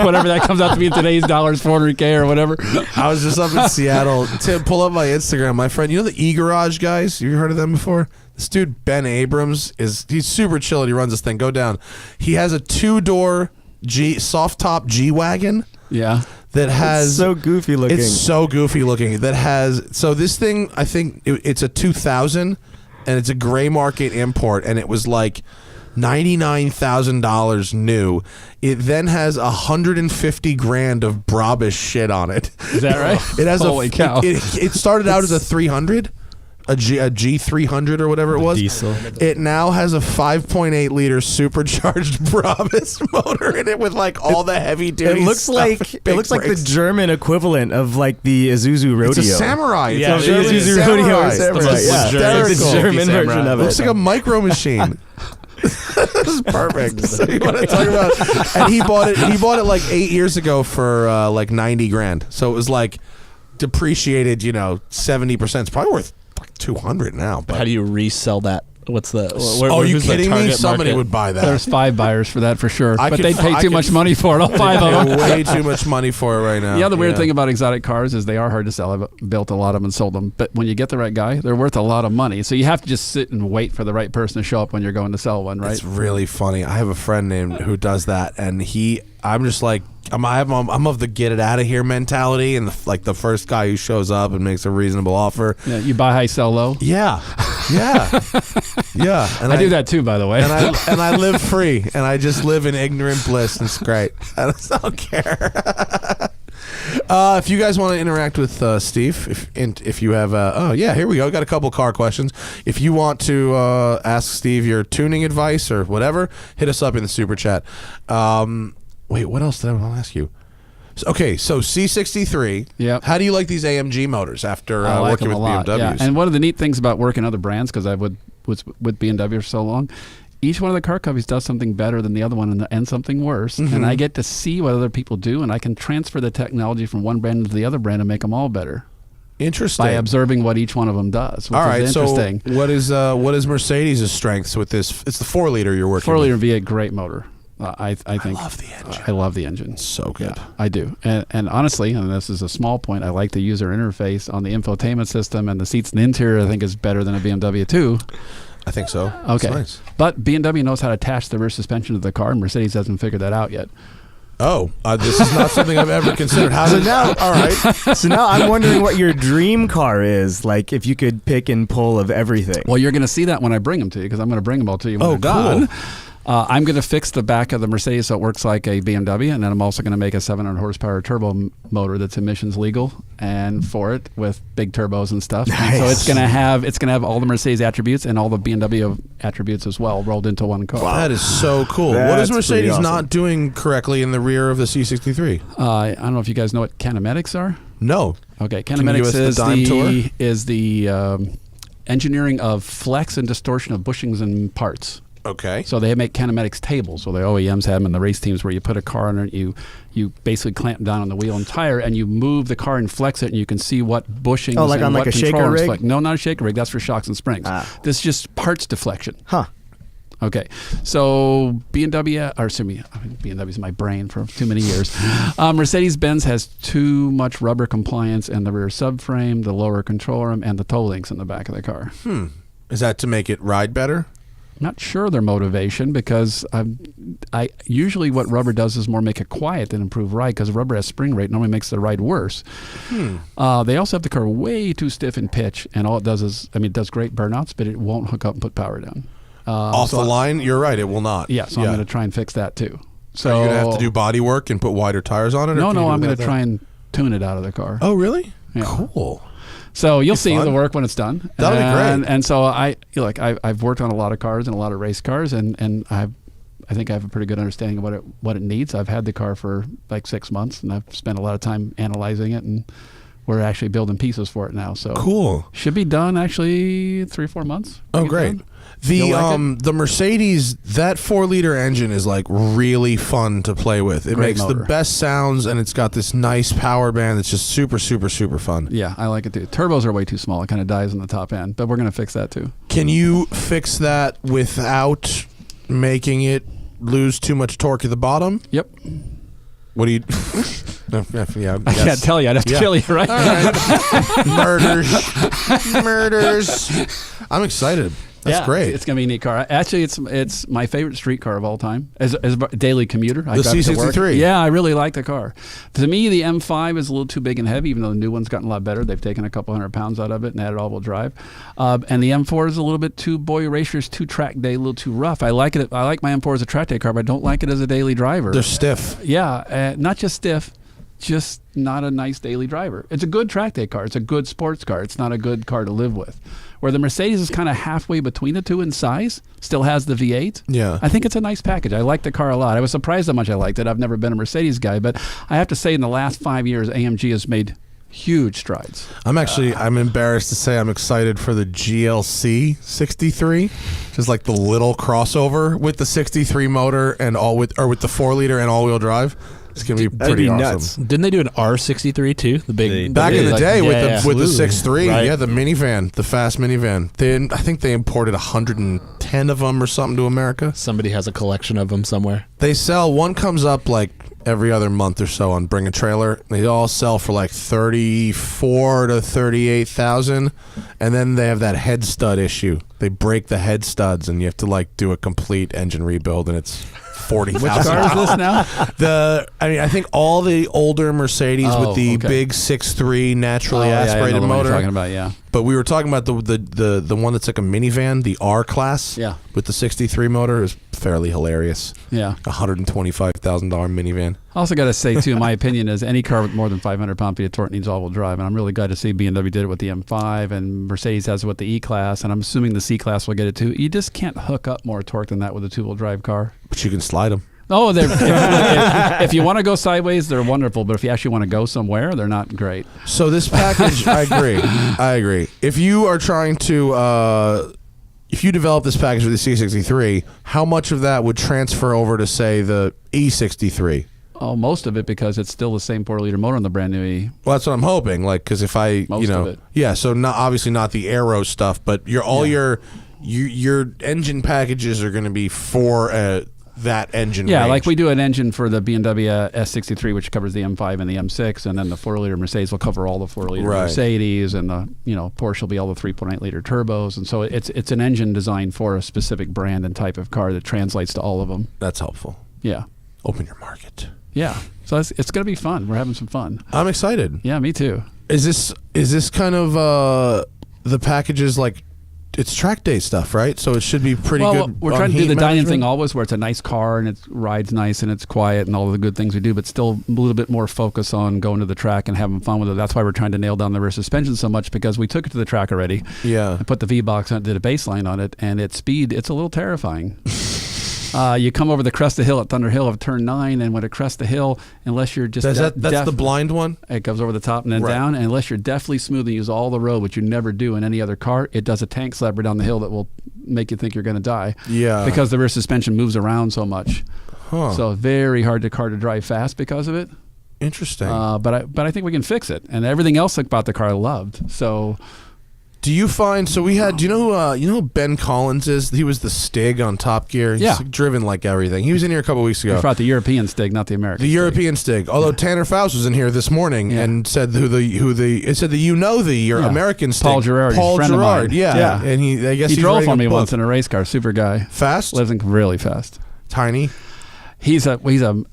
whatever that comes out to be in today's dollars, $400K or whatever. I was just up in Seattle. Tim, pull up my Instagram. My friend, you know the E-Garage guys? You heard of them before? This dude, Ben Abrams, he's super chill and he runs this thing. Go down. He has a 2-door soft top G-Wagon. Yeah. That has It's so goofy looking. It's so goofy looking. That has so this thing. I think it's a 2000, and it's a gray market import, and it was like $99,000 new. It then has $150,000 of Brabus shit on it. Is that right? It has Holy cow. It started out as a 300. A G300 or whatever it was. Diesel. It now has a 5.8 liter supercharged Brabus motor in it with like all the heavy duty. It looks stuff, like big the brakes. German equivalent of like the Isuzu Rodeo. It's a Samurai. It's Yeah, a the German Isuzu Samurai. Rodeo or It's Samurai, just yeah. hysterical. It's the German version of it. Looks like a micro machine. This is perfect. So you want to talk about? And he bought it like 8 years ago for like $90,000. So it was like depreciated. 70%. It's probably worth like $200 now. But How do you resell that What's the? Are you who's the kidding me? target Somebody market? would buy that. There's 5 buyers for that for sure, I but could they'd pay too much money for it. All 5 of them. Way too much money for it right now. The other weird thing about exotic cars is they are hard to sell. I've built a lot of them and sold them, but when you get the right guy, they're worth a lot of money. So you have to just sit and wait for the right person to show up when you're going to sell one, right? It's really funny. I have a friend named who does that, and I'm just like, I'm of the get it out of here mentality, and the first guy who shows up and makes a reasonable offer. Yeah, you buy high, sell low. Yeah. And I do that too, by the way. And I live free, and I just live in ignorant bliss, and it's great. I don't care. If you guys want to interact with Steve, if you have, here we go. Got a couple car questions. If you want to ask Steve your tuning advice or whatever, hit us up in the super chat. Wait, what else did I want to ask you? So C63. Yep. How do you like these AMG motors after I like working them with a lot, BMWs? yeah. And one of the neat things about working other brands, because I was with BMW for so long, each one of the car companies does something better than the other one and something worse. Mm-hmm. And I get to see what other people do, and I can transfer the technology from one brand to the other brand and make them all better. Interesting. By observing what each one of them does, which is interesting. So what is Mercedes' strengths with this? It's the 4-liter you're working 4-liter with. V8, great motor. I think I love the engine. I love the engine. It's so good. Yeah, I do. And honestly, and this is a small point, I like the user interface on the infotainment system, and the seats in the interior I think is better than a BMW too. I think so. Okay. Nice. But BMW knows how to attach the rear suspension to the car, and Mercedes hasn't figured that out yet. Oh, this is not something I've ever considered. All right. So now I'm wondering what your dream car is, like if you could pick and pull of everything. Well, you're going to see that when I bring them to you, because I'm going to bring them all to you when they're done. I'm going to fix the back of the Mercedes so it works like a BMW, and then I'm also going to make a 700 horsepower turbo motor that's emissions legal, and for it with big turbos and stuff. Nice. And so it's going to have all the Mercedes attributes and all the BMW attributes as well rolled into one car. Wow. That is so cool. What is Mercedes not doing correctly in the rear of the C63? I don't know if you guys know what kinematics are. No. Okay, Can you give kinematics us the is the engineering of flex and distortion of bushings and parts. Okay. So they make kinematics tables, or the OEMs have them in the race teams, where you put a car under it, you basically clamp down on the wheel and tire, and you move the car and flex it, and you can see what bushings like and on what like a shaker rig? flex. No, not a shaker rig. That's for shocks and springs. This is just parts deflection. Huh. Okay, so BMW's my brain for too many years. Mercedes-Benz has too much rubber compliance in the rear subframe, the lower control arm, and the toe links in the back of the car. Is that to make it ride better? Not sure their motivation, because I usually what rubber does is more make it quiet than improve ride, because rubber has spring rate, normally makes the ride worse. They also have the car way too stiff in pitch, and all it does is, it does great burnouts, but it won't hook up and put power down. Off the line, you're right, it will not. Yeah, so I'm going to try and fix that too. So are you going to have to do body work and put wider tires on it? No, I'm going to try and tune it out of the car. Oh, really? Yeah. Cool. So you'll see the work when it's done. That'll be great. And so I've worked on a lot of cars and a lot of race cars, and I think I have a pretty good understanding of what it needs. I've had the car for like 6 months, and I've spent a lot of time analyzing it, and we're actually building pieces for it now. So cool. Should be done actually 3 or 4 months. Oh, great. Done. The Mercedes, that 4-liter engine is like really fun to play with. It makes the best sounds, and it's got this nice power band that's just super, super, super fun. Yeah, I like it too. Turbos are way too small. It kind of dies on the top end, but we're going to fix that too. Can you fix that without making it lose too much torque at the bottom? Yep. What do you... yeah, I can't tell you. I'd have to kill you, right? All right. Murders. I'm excited. That's great. It's going to be a neat car. Actually, it's my favorite street car of all time as a daily commuter. The C63. Yeah, I really like the car. To me, the M5 is a little too big and heavy, even though the new one's gotten a lot better. They've taken a couple 100 pounds out of it and added all-wheel drive. And the M4 is a little bit too boisterous, too track day, a little too rough. I like it. I like my M4 as a track day car, but I don't like it as a daily driver. They're stiff. Yeah, not just stiff. Just not a nice daily driver. It's a good track day car. It's a good sports car. It's not a good car to live with. Where the Mercedes is kind of halfway between the two in size, still has the V8. Yeah. I think it's a nice package. I like the car a lot. I was surprised how much I liked it. I've never been a Mercedes guy, but I have to say in the last 5 years, AMG has made huge strides. I'm embarrassed to say I'm excited for the GLC 63, just like the little crossover with the 63 motor and with the 4-liter and all-wheel drive. It's gonna be pretty awesome. Nuts. Didn't they do an R63 too? The big back in the day with the 6.3, right. yeah, the minivan, the fast minivan. I think they imported 110 of them or something to America. Somebody has a collection of them somewhere. They sell one comes up like every other month or so on Bring a Trailer. They all sell for like 34 to 38,000, and then they have that head stud issue. They break the head studs, and you have to like do a complete engine rebuild, and it's 40,000. Which car is this now? I think all the older Mercedes with the big 6.3 naturally aspirated motor. motor. You're talking about, yeah. But we were talking about the one that's like a minivan, the R class. Yeah. With the 63 motor is fairly hilarious. Yeah. $125,000 minivan. I also got to say, too, my opinion is any car with more than 500 pound-feet of torque needs all-wheel drive, and I'm really glad to see BMW did it with the M5, and Mercedes has it with the E-Class, and I'm assuming the C-Class will get it, too. You just can't hook up more torque than that with a two-wheel drive car. But you can slide them. Oh, if you want to go sideways, they're wonderful, but if you actually want to go somewhere, they're not great. So this package, I agree. If you are trying to... if you develop this package with the C63, how much of that would transfer over to, say, the E63? Oh, most of it, because it's still the same 4-liter motor on the brand new E. Well, that's what I'm hoping. Like, because if I, Most of it. yeah. So not obviously not the Aero stuff, but your engine packages are going to be for that engine. Yeah, range. like we do an engine for the BMW S63, which covers the M5 and the M6, and then the 4-liter Mercedes will cover all the 4-liter Mercedes, and the Porsche will be all the 3.8-liter turbos, and so it's an engine designed for a specific brand and type of car that translates to all of them. That's helpful. Yeah. Open your market. Yeah. So it's going to be fun. We're having some fun. I'm excited. Yeah, me too. Is this kind of the packages like? It's track day stuff, right? So it should be pretty good. Well, we're trying to do the Dinan thing always, where it's a nice car and it rides nice and it's quiet and all of the good things we do, but still a little bit more focus on going to the track and having fun with it. That's why we're trying to nail down the rear suspension so much, because we took it to the track already. Yeah. I put the V-box on it, did a baseline on it, and its speed, it's a little terrifying. You come over the crest of the hill at Thunder Hill of turn 9, and when it crests the hill, unless you're just that's the blind one. It goes over the top and then down, and unless you're definitely smooth and use all the road, which you never do in any other car, it does a tank slapper down the hill that will make you think you're going to die. Yeah, because the rear suspension moves around so much. So very hard car to drive fast because of it. Interesting. But I think we can fix it, and everything else about the car I loved. So. Do you find, so we had, do you know who Ben Collins is? He was the Stig on Top Gear. He's driven like everything. He was in here a couple weeks ago. He brought the European Stig, not the American. The European Stig. Although Tanner Faust was in here this morning and said it said that your American Stig. Paul Gerard. Paul friend Gerard. of mine. Yeah. And I guess he drove for me book. once in a race car. Super guy. Fast? Lives in really fast. Tiny? He's a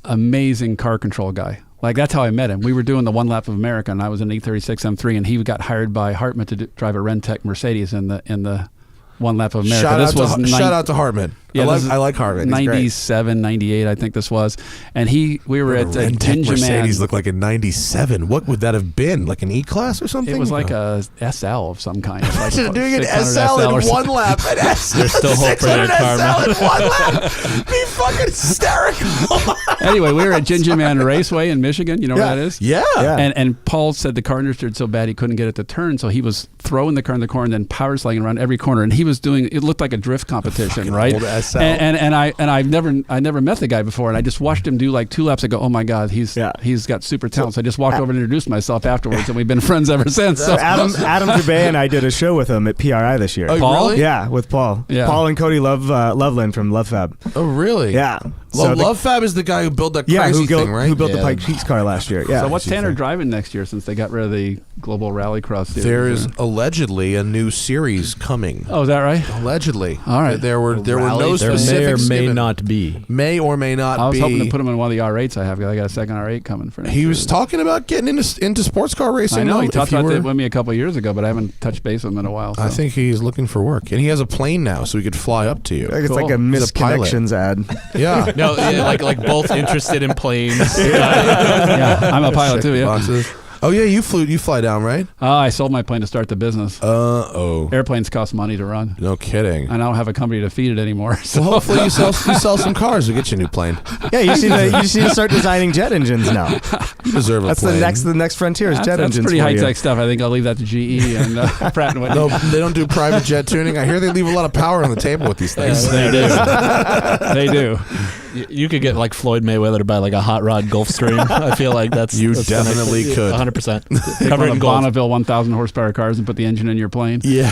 amazing car control guy. Like, that's how I met him. We were doing the One Lap of America, and I was an E36 M3, and he got hired by Hartman to drive a Rentec Mercedes in the One Lap of America. Shout out to Hartman. Yeah, I like Hartman. 97, 98, I think this was. And we were at Rentec Mercedes looked like a 97. What would that have been? Like an E-Class or something? It was like a SL of some kind. Like doing an SL in one lap. There's still hope for your car. SL in one lap. Be fucking hysterical. Anyway, we were at Ginger Man Raceway in Michigan. You know where that is? Yeah. And Paul said the car understeered so bad he couldn't get it to turn, so he was throwing the car in the corner and then power sliding around every corner. And he was doing, it looked like a drift competition, right? And I've never met the guy before, and I just watched him do like 2 laps. I go, oh my God, he's got super talent. So I just walked over and introduced myself afterwards, and we've been friends ever since. So Adam Dubay and I did a show with him at PRI this year. Oh, Paul? really? Yeah, with Paul. Yeah. Paul and Cody Loveland from Love Fab. Oh, really? Yeah. Love Fab is the guy who built that crazy thing, right? Who built the Pike Peaks car last year. Yeah. So what's Tanner driving next year, since they got rid of the Global Rallycross series? There is allegedly a new series coming. Oh, is that right? Allegedly. All right. There were no There specifics may or may given. not be. May or may not be. I was hoping to put him in one of the R8s I have. I got a second R8 coming for next He year. was talking about getting into sports car racing. I know, though, he talked if you about were- that with me a couple of years ago, but I haven't touched base with him in a while. So. I think he's looking for work, and he has a plane now, so he could fly up to you. It's Cool. like a He's a pilot. misconnections ad. Yeah. No, like both interested in planes. Yeah, I'm a pilot too. Yeah. Boxes. Oh yeah, you fly down, right? I sold my plane to start the business. Oh. Airplanes cost money to run, No kidding. and I don't have a company to feed it anymore. So Well, hopefully you sell some cars. We'll get you a new plane. Yeah, you just need to start designing jet engines now. You deserve a That's plane. the next frontier is jet that's engines. pretty for high you. tech stuff. I think I'll leave that to GE and Pratt and Whitney. No, they don't do private jet tuning. I hear they leave a lot of power on the table with these things. They do. They do. You could get like Floyd Mayweather to buy like a hot rod Gulfstream. I feel like that's definitely could 100%. Cover it in Bonneville 1,000 horsepower cars and put the engine in your plane. Yeah.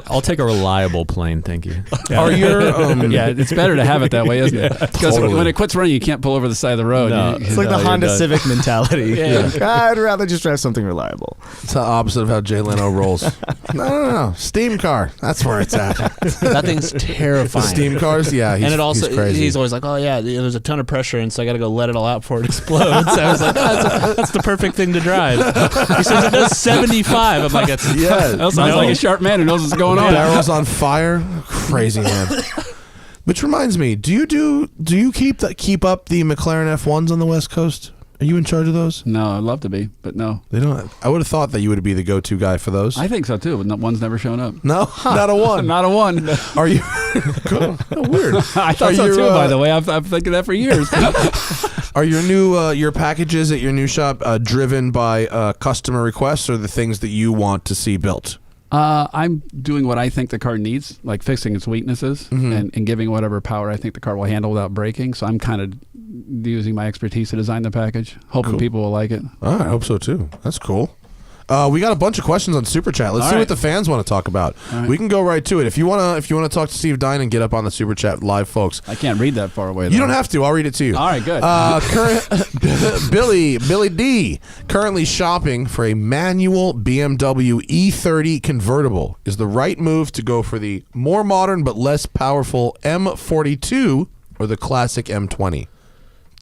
I'll take a reliable plane, thank you. Are your yeah, it's better to have it that way, isn't it? Because totally. when it quits running, you can't pull over the side of the road. No. It's like the Honda Civic mentality. Yeah. I'd rather just drive something reliable. It's the opposite of how Jay Leno rolls. No. Steam car. That's where it's at. That thing's terrifying. The steam cars, yeah. And it also, he's crazy. he's always like, oh yeah, there's a ton of pressure, and so I got to go let it all out before it explodes. I was like, oh, that's the perfect thing to drive. He says it does 75. I'm like, that's That sounds like a sharp man who knows what's going on. Barrels on fire. Crazy man. Which reminds me, do you keep up the McLaren F1s on the West Coast? Are you in charge of those? No, I'd love to be, but no. They don't. I would have thought that you would be the go-to guy for those. I think so too, but one's never shown up. No, not a one. Not a one. Are you? Cool. Weird. I thought so too, by the way. I'm thinking that for years. Are your new your packages at your new shop driven by customer requests or the things that you want to see built? I'm doing what I think the car needs, like fixing its weaknesses and giving whatever power I think the car will handle without braking. So I'm kind of using my expertise to design the package, hoping people will like it. I hope so too. That's cool. We got a bunch of questions on Super Chat. Let's see what the fans want to talk about. We can go right to it. If you wanna talk to Steve Dinan, get up on the Super Chat live, folks. I can't read that far away, though. You don't have to. I'll read it to you. All right, good. Billy D, currently shopping for a manual BMW E30 convertible. Is the right move to go for the more modern but less powerful M42 or the classic M20?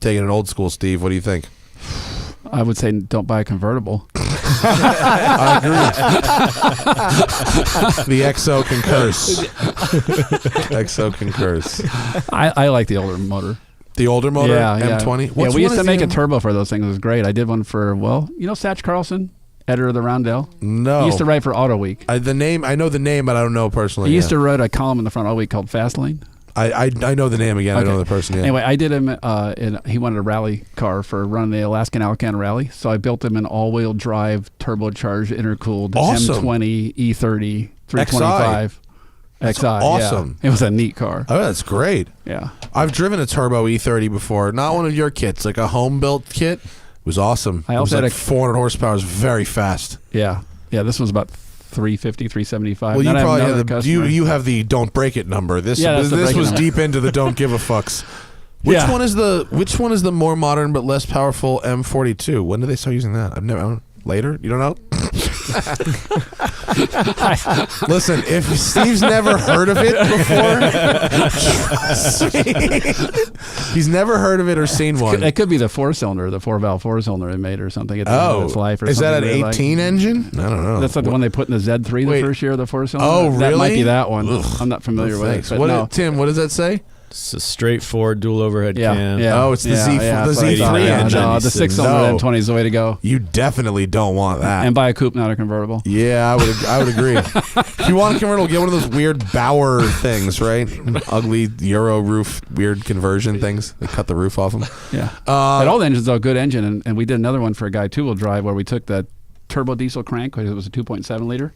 Taking it old school, Steve. What do you think? I would say don't buy a convertible. I agree. The XO concurs. XO concurs. I like the older motor. The older motor, M20? Yeah, we used to make a turbo for those things. It was great. I did one for, Satch Carlson, editor of the Roundel? No. He used to write for Auto Week. I know the name, but I don't know personally. He used to write a column in the front all week called Fastlane. I know the name again. Okay. I know the person. Yeah. Anyway, I did him. He wanted a rally car for running the Alaskan Alcan Rally, so I built him an all-wheel drive, turbocharged, intercooled M20 E30 325 XI. Awesome. Yeah. It was a neat car. Oh, that's great. Yeah. I've driven a turbo E30 before. Not one of your kits, like a home-built kit. It was awesome. I also had 400 horsepower. It was very fast. Yeah. Yeah. This one's about 350, 375. Well, you probably have you have the don't break it number. This was deep into the don't give a fucks. Which one is the more modern but less powerful M42? When did they start using that? Later? You don't know? Listen, if Steve's never heard of it before, he's never heard of it or seen one. It could be the 4-cylinder, the 4-valve 4-cylinder it made or something at the end of its life. Or is that an 18 engine? I don't know. That's like the one they put in the Z3 the first year of the 4-cylinder. Oh, really? That might be that one. Ugh. I'm not familiar with it. Tim, what does that say? It's a straightforward dual overhead cam. Yeah. Oh, it's the Z3 engine. No, the 6-cylinder M20 is the way to go. You definitely don't want that. And buy a coupe, not a convertible. Yeah, I would agree. If you want a convertible, get one of those weird Bauer things, right? Ugly Euro roof, weird conversion things. They cut the roof off them. Yeah. But all the engines are a good engine, and we did another one for a guy two-wheel drive where we took the turbo diesel crank, because it was a 2.7 liter.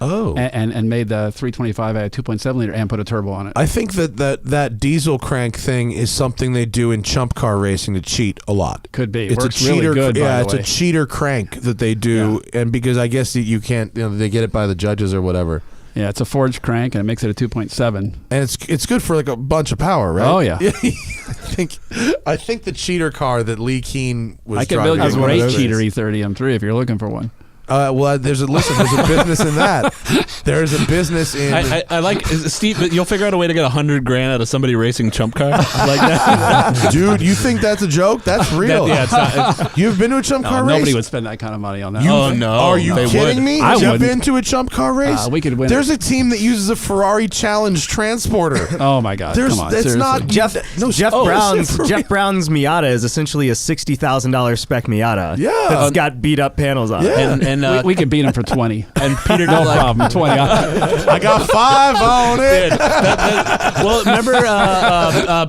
Oh, and made the 325 at a 2.7 liter and put a turbo on it. I think that diesel crank thing is something they do in chump car racing to cheat a lot. Could be. It's Works a cheater. Really good, it's a cheater crank that they do, and because I guess you can't, they get it by the judges or whatever. Yeah, it's a forged crank and it makes it a 2.7. And it's good for like a bunch of power, right? Oh yeah. I think the cheater car that Lee Keane was. I could build you a great cheater E30 M3 if you're looking for one. Well, there's a business in that. There's a business in. I like Steve. You'll figure out a way to get $100,000 out of somebody racing chump car like that. Dude, you think that's a joke? That's real. It's not. You've been to a chump car race? Nobody would spend that kind of money on that. Oh no! Are you kidding me? You've been to a chump car race? We could win. There's a team that uses a Ferrari Challenge transporter. Oh my God! Come on, it's seriously. Not Jeff Brown's Miata is essentially a $60,000 spec Miata. Yeah, it's got beat up panels on it. And we could beat him for 20. And Peter, no problem. 20. I got 5 on it. Well, remember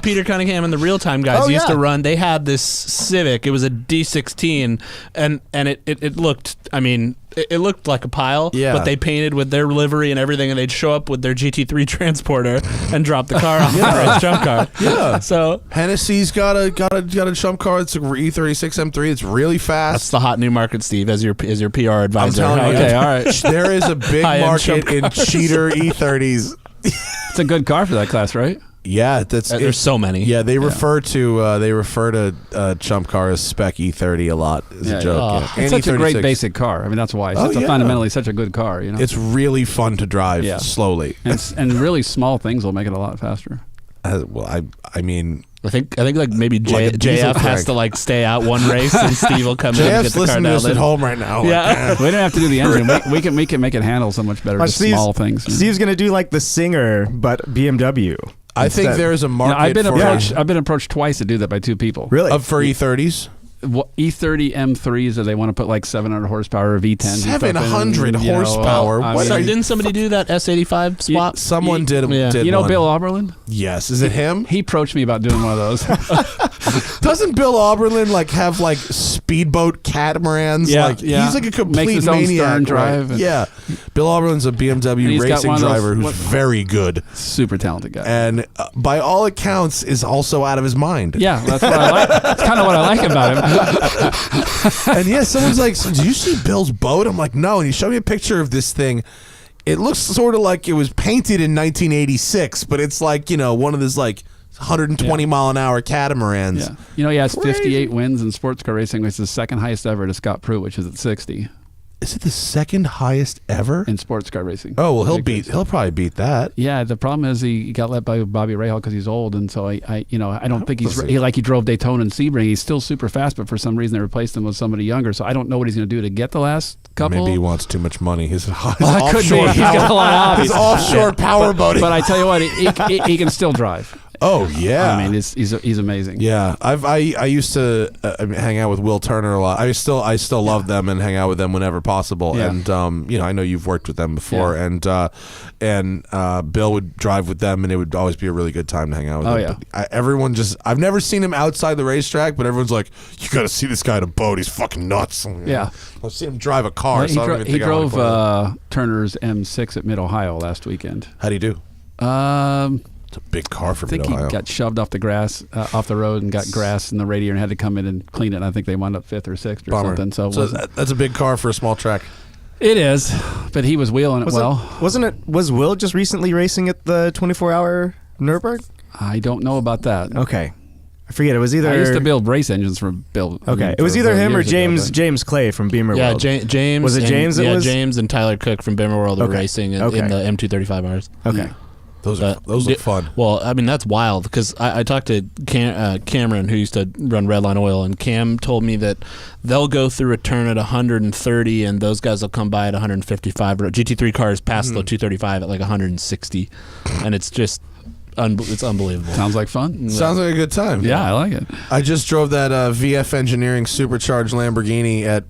Peter Cunningham and the Real Time guys used to run. They had this Civic. It was a D16, and it looked. I mean, it looked like a pile, but they painted with their livery and everything, and they'd show up with their GT3 transporter and drop the car off the race jump car. Yeah. So Hennessy's got a jump car. It's a E36 M3. It's really fast. that's the hot new market, Steve, as your PR advisor. I'm telling you. Okay, all right. There is a big market in cheater E30s. It's a good car for that class, right? Yeah, there's so many. Yeah, they refer to Chump car as spec E30 a lot as a joke. Yeah. It's such a great basic car. I mean, that's why it's fundamentally such a good car. You know, it's really fun to drive slowly, and really small things will make it a lot faster. Well, I mean. I think like maybe JF has to like stay out one race and Steve will come in and get the car listening to us at home right now. Yeah, we don't have to do the engine. We can make it handle so much better. Just small things. Steve's gonna do like the Singer, but BMW. I think there is a market. I've been approached twice to do that by two people. Really? For E30s. E30 M3s, or they want to put like 700 horsepower V10s. 700 horsepower. Didn't somebody do that S85 swap? Someone did. You know Bill Oberlin? Yes. Is it him? He approached me about doing one of those. Doesn't Bill Oberlin like have like speedboat catamarans? Yeah, He's like a complete Makes his maniac. own stern drive. Right? Yeah. Bill Oberlin's a BMW racing driver who's very good. Super talented guy. And by all accounts is also out of his mind. Yeah, that's what I like. That's kind of what I like about him. And yeah, someone's like, "Did you see Bill's boat?" I'm like, "No." And he showed me a picture of this thing. It looks sort of like it was painted in 1986, but it's like, one of those like 120 mile an hour catamarans. Yeah. He has 58 wins in sports car racing, which is the second highest ever to Scott Pruitt, which is at 60. Is it the second highest ever in sports car racing? Oh well, he'll probably beat that. Yeah, the problem is he got let by Bobby Rahal because he's old, and so I don't think he drove Daytona and Sebring. He's still super fast, but for some reason they replaced him with somebody younger. So I don't know what he's going to do to get the last couple. Maybe he wants too much money. His offshore he's got a lot of his offshore power boating. But I tell you what, he can still drive. Oh yeah, I mean he's amazing. Yeah, I used to hang out with Will Turner a lot. I still love them and hang out with them whenever possible. Yeah. And I know you've worked with them before, and Bill would drive with them, and it would always be a really good time to hang out with them. Yeah. But I've never seen him outside the racetrack, but everyone's like, you got to see this guy in a boat. He's fucking nuts. Yeah, I've seen him drive a car. Well, so I don't even think he drove Turner's M6 at Mid Ohio last weekend. How'd he do? It's a big car for Mid Ohio. He got shoved off the grass, off the road, and got grass in the radiator and had to come in and clean it. And I think they wound up 5th or 6th or something. So that's a big car for a small track. It is, but he was wheeling it well. Was Will just recently racing at the 24-hour Nürburgring? I don't know about that. Okay. I forget. It was either... I used to build race engines for Bill. Okay. It was either him or James Clay from Beamer World. Yeah, James. Was it James? James and Tyler Cook from Beamer World were racing in the M235Rs. Okay. Those look fun. Well, I mean, that's wild because I talked to Cameron, who used to run Redline Oil, and Cam told me that they'll go through a turn at 130, and those guys will come by at 155. GT3 cars pass the 235 at like 160, and it's just it's unbelievable. Sounds like fun. Yeah. Sounds like a good time. Yeah, I like it. I just drove that VF Engineering supercharged Lamborghini at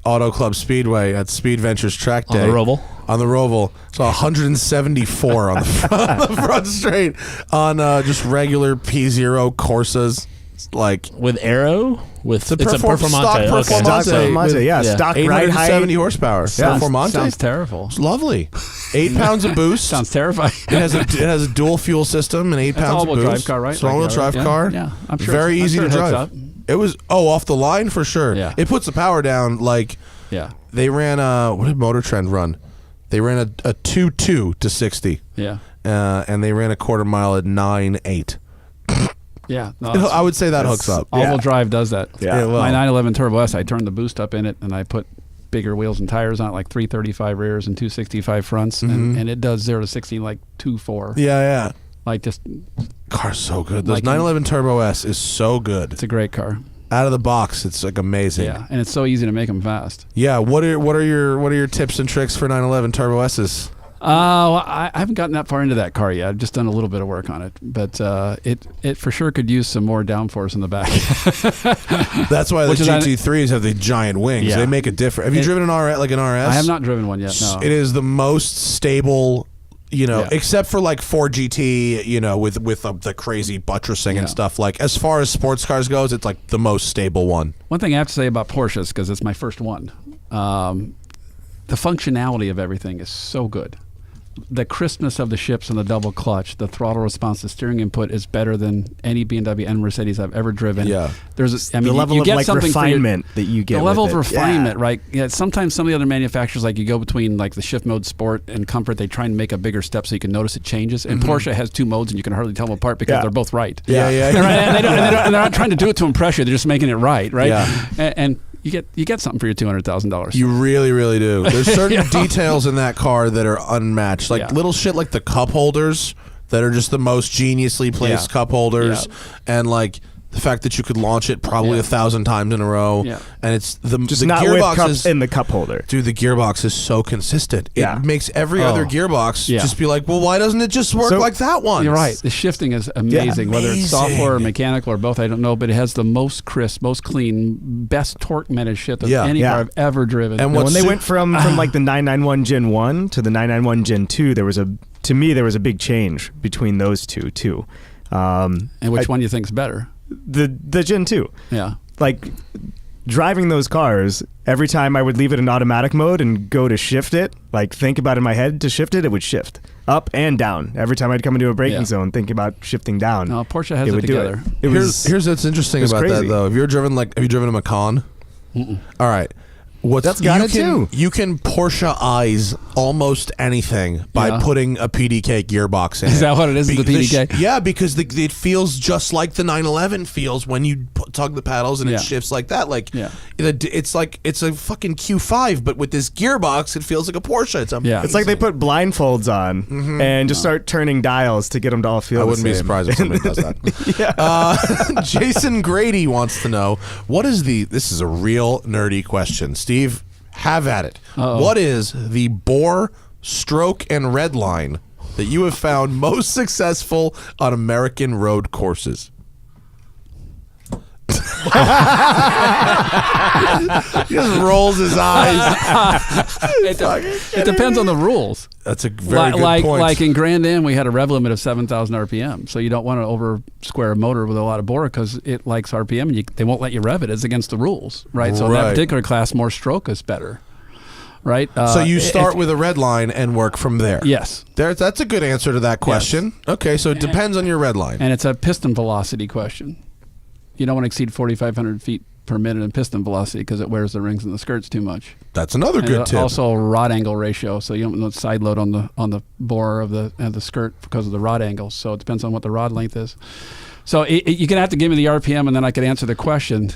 Auto Club Speedway at Speed Ventures Track Day. On the Roval. So 174 on the front straight on just regular P0 Corsas. Like with Aero? It's a Performante. Stock Performante, yeah. Stock ride height. 870 horsepower. Yeah. Performante. Sounds terrible. It's lovely. 8 pounds of boost. Sounds terrifying. It has a dual fuel system and 8 pounds of boost. It's an all-wheel drive car, right? It's an all-wheel drive car. Yeah, I'm sure. Very easy to drive. It was off the line for sure. Yeah. It puts the power down like. Yeah. They ran what did Motor Trend run? They ran a 2.2 to 60. Yeah. And they ran a quarter mile at 9.8. Yeah, no, I would say that hooks up. All-wheel drive does that. Yeah, my 911 Turbo S, I turned the boost up in it, and I put bigger wheels and tires on it, like 335 rears and 265 fronts, and it does 0 to 60 like 2.4. Yeah. Like just car's so good. Those 911 Turbo S is so good. It's a great car. Out of the box, it's like amazing. Yeah, and it's so easy to make them fast. Yeah. What are your tips and tricks for 911 Turbo S's? I haven't gotten that far into that car yet. I've just done a little bit of work on it, but it for sure could use some more downforce in the back. That's why the GT3s have the giant wings. Yeah. They make a difference. Have you driven an RS? I have not driven one yet. No. It is the most stable. Except for like 4GT, with the crazy buttressing and stuff. Like as far as sports cars goes, it's like the most stable one. One thing I have to say about Porsches, because it's my first one. the functionality of everything is so good. The crispness of the ships and the double clutch, the throttle response, the steering input is better than any BMW and Mercedes I've ever driven. Yeah. There's the level you of get like something refinement that you get. The level with of it. refinement, right? Yeah. Sometimes some of the other manufacturers, like you go between like the shift mode, sport, and comfort, they try and make a bigger step so you can notice it changes. And Porsche has two modes, and you can hardly tell them apart because they're both right. Yeah. And they're not trying to do it to impress you; they're just making it right, right? Yeah. And you get something for your $200,000. You really, really do. There's certain details in that car that are unmatched. Like little shit like the cup holders that are just the most geniusly placed cup holders. And like the fact that you could launch it probably 1,000 times in a row. Yeah. And it's the not gearbox with cups in the cup holder. Dude, the gearbox is so consistent. It makes every other gearbox just be like, well, why doesn't it just work like that one? You're right. The shifting is amazing. Whether it's software or mechanical or both, I don't know, but it has the most crisp, most clean, best torque managed shit of any car I've ever driven. And when they went from like the 991 Gen 1 to the 991 Gen 2, there was a big change between those two too. And which one do you think is better? The Gen 2. Yeah. Like driving those cars, every time I would leave it in automatic mode and go to shift it, like think about it in my head to shift it, it would shift up and down. Every time I'd come into a braking zone, think about shifting down. No, Porsche has it together. Here's what's interesting about crazy. that though. Have you driven a Macan? All right. That's got it too. You can Porsche-ize almost anything by putting a PDK gearbox in. Is that what it is? The PDK? Yeah, because it feels just like the 911 feels when you tug the paddles and it shifts like that. Like it's like it's a fucking Q5, but with this gearbox, it feels like a Porsche. It's amazing. It's like they put blindfolds on and just start turning dials to get them to all feel. I wouldn't be surprised if somebody does that. Jason Grady wants to know this is a real nerdy question. Steve, have at it. What is the bore, stroke, and red line that you have found most successful on American road courses? He just rolls his eyes. It depends on the rules. That's a very good point. Like in Grand Am, we had a rev limit of 7,000 RPM. So you don't want to over square a motor with a lot of bore because it likes RPM and they won't let you rev it. It's against the rules, right? So in that particular class, more stroke is better. Right. So you start with a red line and work from there. Yes. That's a good answer to that question. Yes. Okay, so it depends on your red line. And it's a piston velocity question. You don't want to exceed 4,500 feet per minute in piston velocity because it wears the rings and the skirts too much. That's another good tip. Also, rod angle ratio, so you don't want side load on the bore of the skirt because of the rod angles. So it depends on what the rod length is. So you're gonna have to give me the RPM, and then I could answer the question.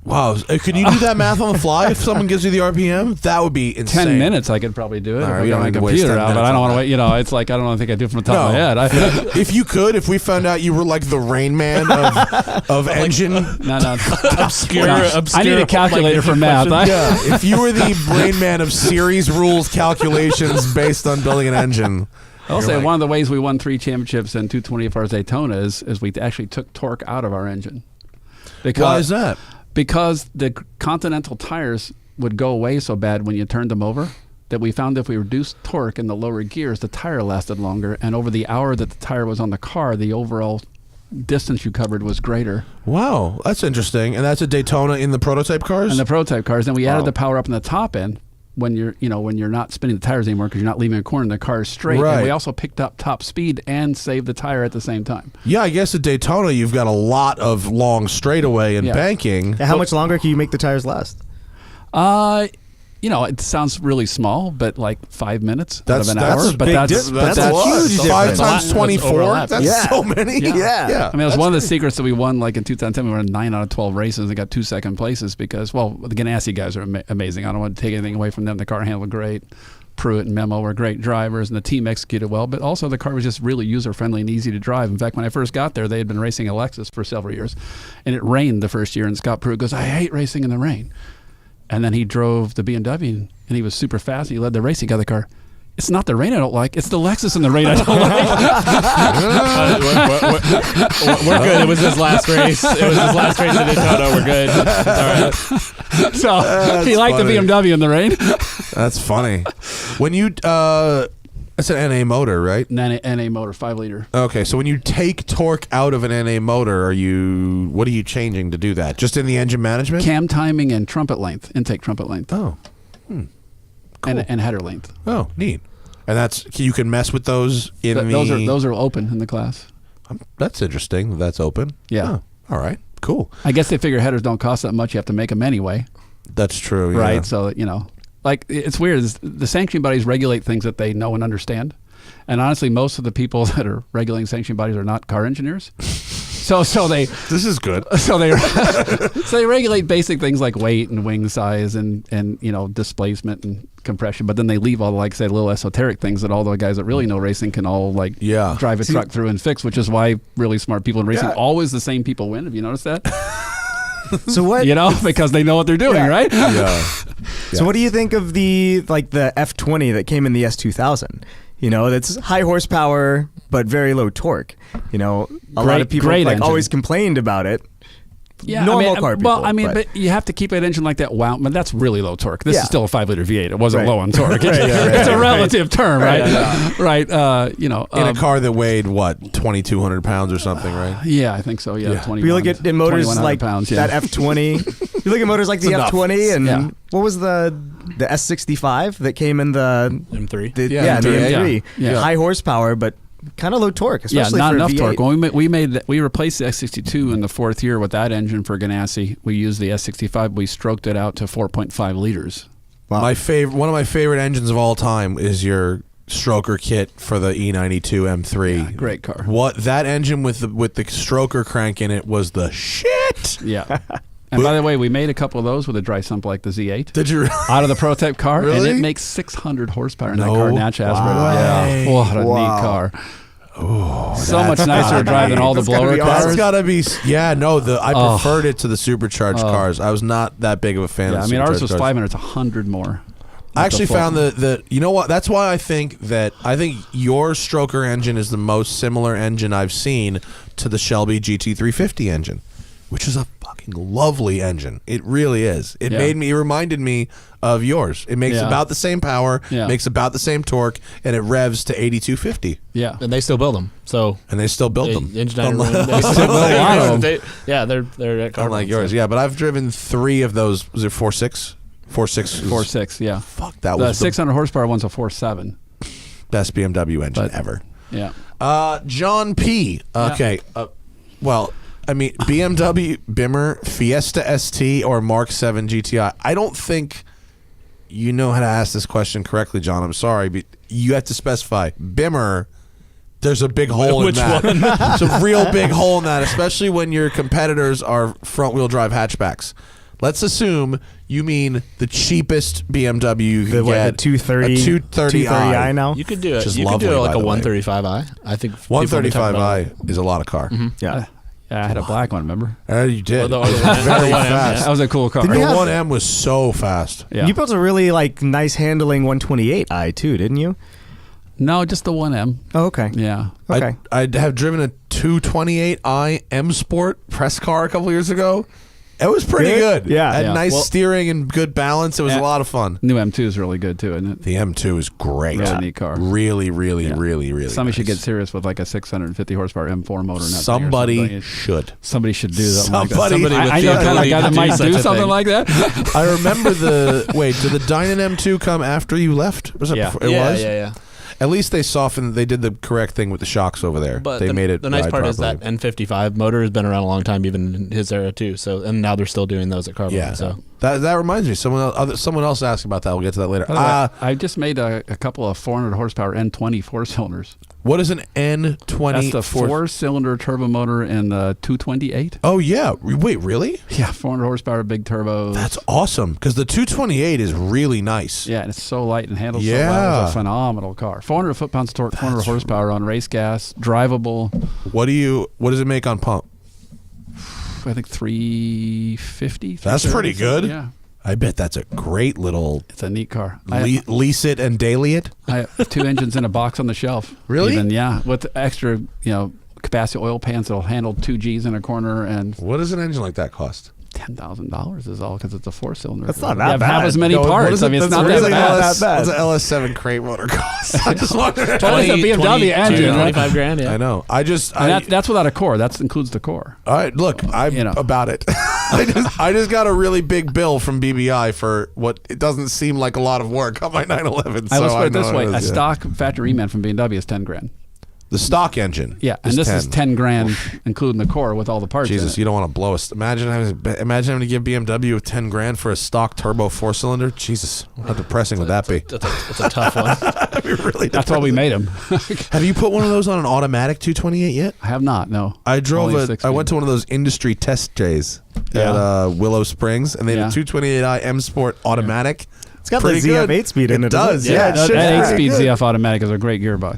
Wow, could you do that math on the fly if someone gives you the RPM? That would be insane. 10 minutes I could probably do it if right, I got my computer out, but I don't want to wait. It's like I don't think I do it from the top of my head. If we found out you were like the Rain Man of engine. No. obscure. I need a calculator for math. If you were the Rain Man of series rules calculations based on building an engine. I'll say one of the ways we won 3 championships in 224 hours Daytona is we actually took torque out of our engine. Why is that? Because the Continental tires would go away so bad when you turned them over that we found if we reduced torque in the lower gears, the tire lasted longer. And over the hour that the tire was on the car, the overall distance you covered was greater. Wow, that's interesting. And that's a Daytona in the prototype cars? In the prototype cars. And we added the power up in the top end when you're not spinning the tires anymore because you're not leaving a corner and the car is straight. Right. And we also picked up top speed and saved the tire at the same time. Yeah, I guess at Daytona you've got a lot of long straightaway and banking. How much longer can you make the tires last? It sounds really small, but like 5 minutes out of an hour. But that's huge. 5 times 24. That's so many. Yeah. I mean, it was one of the secrets that we won. Like in 2010, we won 9 out of 12 races and got 2 second places because, the Ganassi guys are amazing. I don't want to take anything away from them. The car handled great. Pruitt and Memo were great drivers, and the team executed well. But also, the car was just really user friendly and easy to drive. In fact, when I first got there, they had been racing a Lexus for several years, and it rained the first year. And Scott Pruitt goes, "I hate racing in the rain." And then he drove the BMW, and he was super fast. He led the race. He got the car. It's not the rain I don't like. It's the Lexus in the rain I don't like. We're good. It was his last race. It was his last race in Daytona. We're good. All right. So he liked the BMW in the rain. That's funny. When you... That's an NA motor, right? NA motor, 5 liter. Okay, so when you take torque out of an NA motor, what are you changing to do that? Just in the engine management? Cam timing and intake trumpet length. Oh. Cool. and header length. Oh, neat. And that's you can mess with those in those are open in the class. That's interesting. That's open. Yeah. Oh, all right. Cool. I guess they figure headers don't cost that much. You have to make them anyway. That's true. Right. Yeah. So, like it's weird. The sanctioning bodies regulate things that they know and understand. And honestly, most of the people that are regulating sanctioning bodies are not car engineers. So they. This is good. So they regulate basic things like weight and wing size and displacement and compression, but then they leave all like say little esoteric things that all the guys that really know racing can all drive a truck through and fix, which is why really smart people in racing always the same people win. Have you noticed that? So what? Because they know what they're doing, right? Yeah. So what do you think of the F20 that came in the S2000? That's high horsepower but very low torque. A lot of people always complained about it. Yeah, normal car people. Well, but you have to keep an engine like that wound, but that's really low torque. This is still a 5-liter V8. It wasn't low on torque. It's a relative term, right? Right. In a car that weighed 2,200 pounds or something, right? Yeah, I think so. Yeah, 21. You look at motors like pounds, that F20. You look at motors like the F20, and what was the S65 that came in the M3? The M3. Yeah. High horsepower, but kind of low torque, especially not for enough a V8. torque. When we replaced the S62 in the 4th year with that engine for Ganassi. We used the S65. We stroked it out to 4.5 liters. Wow. One of my favorite engines of all time is your stroker kit for the E92 M3. Yeah, great car. What that engine with the stroker crank in it was the shit. Yeah. And by the way, we made a couple of those with a dry sump like the Z8. Did you? Out of the prototype car. Really? And it makes 600 horsepower in that car, naturally aspirated. Yeah. What a neat car. Oh, so much nicer to drive than all the blower cars. That's gotta be. Yeah, no. I preferred it to the supercharged cars. I was not that big of a fan. of ours was cars. 500. It's 100 more. I actually found the you know what? That's why I think your stroker engine is the most similar engine I've seen to the Shelby GT350 engine, which is a fucking lovely engine. It really is. It reminded me of yours. It makes about the same power, makes about the same torque, and it revs to 8250. Yeah, and they still build them. And they still build them. Engine they still build a lot of them. They're at Carbahn. Unlike yours, but I've driven 3 of those. Was it 4.6? 4.6. 4.6, yeah. Fuck, that the was the 600 horsepower one's a 4.7. best BMW engine ever. Yeah. John P. Okay. BMW, Bimmer, Fiesta ST, or Mark 7 GTI. I don't think you know how to ask this question correctly, John. I'm sorry, but you have to specify. Bimmer, there's a big hole in that. It's a real big hole in that, especially when your competitors are front-wheel drive hatchbacks. Let's assume you mean the cheapest BMW you can get. The 230, a 230i now? You could do it. Which is You lovely, could do it like by a the way. 135i. I think 135i is a lot of car. Yeah. Yeah, I had a black one, remember? You did. The It was 1M, very yeah. fast. That was a cool car. The 1M was so fast. Yeah. You built a really nice handling 128i too, didn't you? No, just the 1M. Oh, okay. Yeah. Okay. I have driven a 228i M Sport press car a couple years ago. It was pretty good. Yeah. Had Yeah. nice steering and good balance. It was a lot of fun. New M2 is really good too, isn't it? The M2 is great. Really neat car. Really, really, Yeah. really Somebody should nice. get serious with like a 650 horsepower M4 motor. In that thing or Somebody something. should. Somebody should do something like that. Somebody with I the know kind of ability guy to that do might such do a something thing. like that. I remember did the Dinan M2 come after you left? Was it? Yeah. It was? Yeah. At least they did the correct thing with the shocks over there. But they made it. The nice ride part is properly. that N55 motor has been around a long time, even in his era too. So, and now they're still doing those at Carbahn. Yeah. So That reminds me. Someone else asked about that. We'll get to that later. I just made a couple of 400 horsepower N20 4-cylinders. What is an N20? That's the 4-cylinder turbo motor in the 228. Oh yeah. Wait, really? Yeah, 400 horsepower, big turbos. That's awesome because the 228 is really nice. Yeah, and it's so light and handles so well. It's a phenomenal car. 400 foot-pounds of torque, 400 horsepower on race gas, drivable. What does it make on pump? I think 350. That's pretty good. Yeah. I bet that's a great little It's a neat car. lease it and daily it. I have 2 engines in a box on the shelf. Really? Even, yeah, with extra, capacity oil pans that'll handle 2 Gs in a corner and What does an engine like that cost? $10,000 is all because it's a 4-cylinder. That's not that you bad. have as many parts. I mean, it's not that bad. What's an LS7 crate motor cost? I just wonder. It's a BMW engine, right? $25,000. Yeah. I know. That's without a core. That includes the core. All right, look, I'm about it. I just got a really big bill from BBI for what it doesn't seem like a lot of work on my 911. Let's put it this way: a stock factory E-Man from BMW is $10,000. The stock engine. Yeah, and this is $10,000 including the core with all the parts. Jesus, you don't want to blow us. Imagine having to give BMW $10,000 for a stock turbo 4-cylinder. Jesus, how depressing would that be? That's a tough one. That'd be really That's why we made them. Have you put one of those on an automatic 228 yet? I have not. No. I went to one of those industry test days at Willow Springs, and they had a 228i M Sport automatic. It's got the ZF 8-speed in it. It does, yeah. That 8-speed ZF automatic is a great gearbox.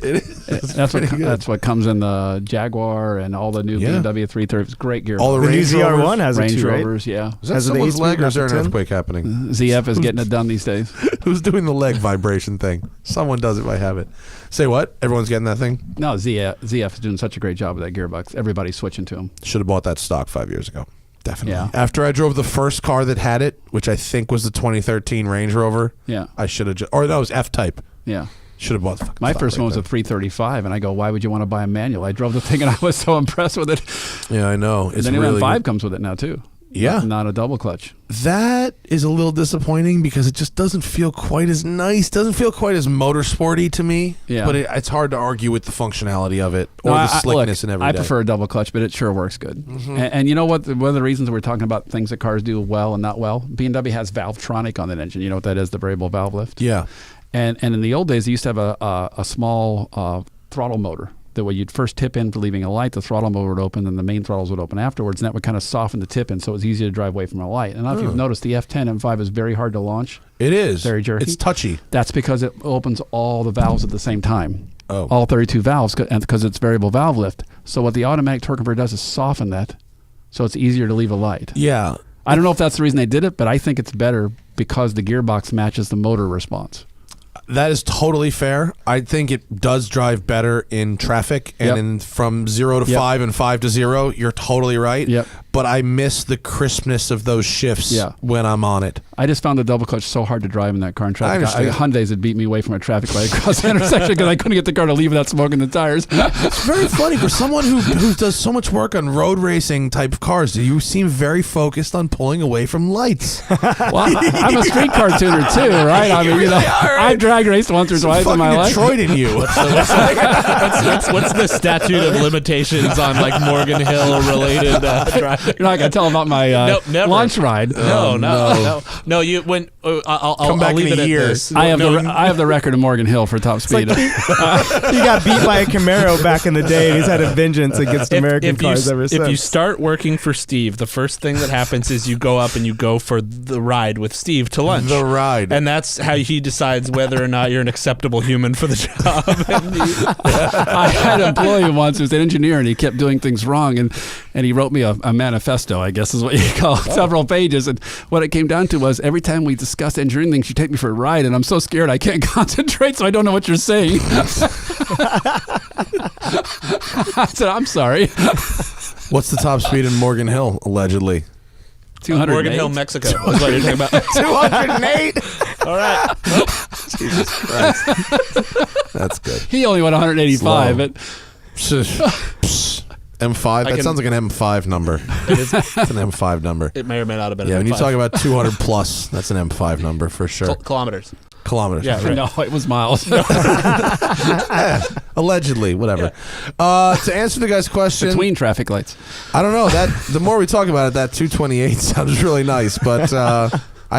That's what comes in the Jaguar and all the new BMW 330s. Great gearbox. All the new Range ZR1 has Range it too, right? Rovers, yeah. Is that someone's leg or is there an earthquake happening? ZF is getting it done these days. Who's doing the leg vibration thing? Someone does it by habit. Say what? Everyone's getting that thing? No, ZF is doing such a great job with that gearbox. Everybody's switching to them. Should have bought that stock 5 years ago. Definitely. Yeah. After I drove the first car that had it, which I think was the 2013 Range Rover. Yeah. I should have or that was F-Type. Yeah. Should have bought the fucking My stock first one was then. a 335, and I go, why would you want to buy a manual? I drove the thing, and I was so impressed with it. Yeah, I know. It's the new really M5 comes with it now, too. Yeah. Not a double clutch. That is a little disappointing because it just doesn't feel quite as nice. Doesn't feel quite as motorsporty to me. Yeah. But it's hard to argue with the functionality of it or the slickness and everything. I prefer a double clutch, but it sure works good. Mm-hmm. And you know what? One of the reasons we're talking about things that cars do well and not well, BMW has Valvetronic on that engine. You know what that is? The variable valve lift. Yeah. And in the old days, they used to have a small throttle motor. That way you'd first tip in for leaving a light, the throttle motor would open, and the main throttles would open afterwards, and that would kind of soften the tip in, so it was easy to drive away from a light. And I don't know if you've noticed, the F10 M5 is very hard to launch. It is. Very jerky. It's touchy. That's because it opens all the valves at the same time. Oh. All 32 valves, because it's variable valve lift. So what the automatic torque converter does is soften that, so it's easier to leave a light. Yeah. I don't know if that's the reason they did it, but I think it's better because the gearbox matches the motor response. That is totally fair. I think it does drive better in traffic and from 0 to 5 and 5 to 0. You're totally right. Yep. But I miss the crispness of those shifts when I'm on it. I just found the double clutch so hard to drive in that car in traffic. Hyundais had beat me away from a traffic light across the intersection because I couldn't get the car to leave without smoking the tires. It's very funny for someone who does so much work on road racing type cars. You seem very focused on pulling away from lights. Well, I'm a street car tuner too, right? I mean, I've drag raced once or twice in my life. Detroit in you. What's the statute of limitations on like Morgan Hill related driving? You're not gonna tell about my launch ride. No. You when I'll leave it at this. I have the record of Morgan Hill for top speed. Like he got beat by a Camaro back in the day, and he's had a vengeance against American cars ever since. If you start working for Steve, the first thing that happens is you go up and you go for the ride with Steve to lunch. The ride, and that's how he decides whether or not you're an acceptable human for the job. I had an employee once who was an engineer, and he kept doing things wrong, and he wrote me a manifesto, I guess is what you call it, several pages. And what it came down to was every time we discussed engineering things, you take me for a ride, and I'm so scared I can't concentrate, so I don't know what you're saying. I said, I'm sorry. What's the top speed in Morgan Hill, allegedly? 208. Morgan Hill, Mexico. That's what you're talking about. 208. All right. Jesus Christ. That's good. He only went 185. But M5. That sounds like an M5 number. It's an M5 number. It may or may not have been. Yeah, an when you M5. talk about 200 plus, that's an M5 number for sure. Kilometers. Kilometers. Yeah, right. no, it was miles. Allegedly, whatever. To answer the guy's question, Between traffic lights. I don't know. That the more we talk about it, that 228 sounds really nice. But I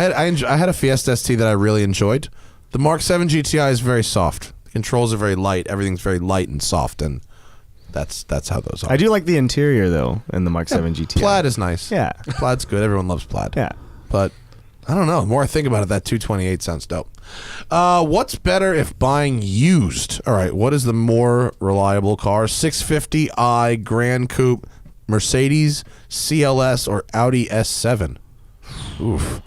had a Fiesta ST that I really enjoyed. The Mark 7 GTI is very soft. The controls are very light. Everything's very light and soft, and that's how those are. I do like the interior though in the Mark 7 GTI. Plaid is nice. Yeah, Plaid's good. Everyone loves plaid. Yeah, but I don't know. The more I think about it, that 228 sounds dope. What's better if buying used? All right, what is the more reliable car? 650i Grand Coupe, Mercedes CLS, or Audi S7? Oof.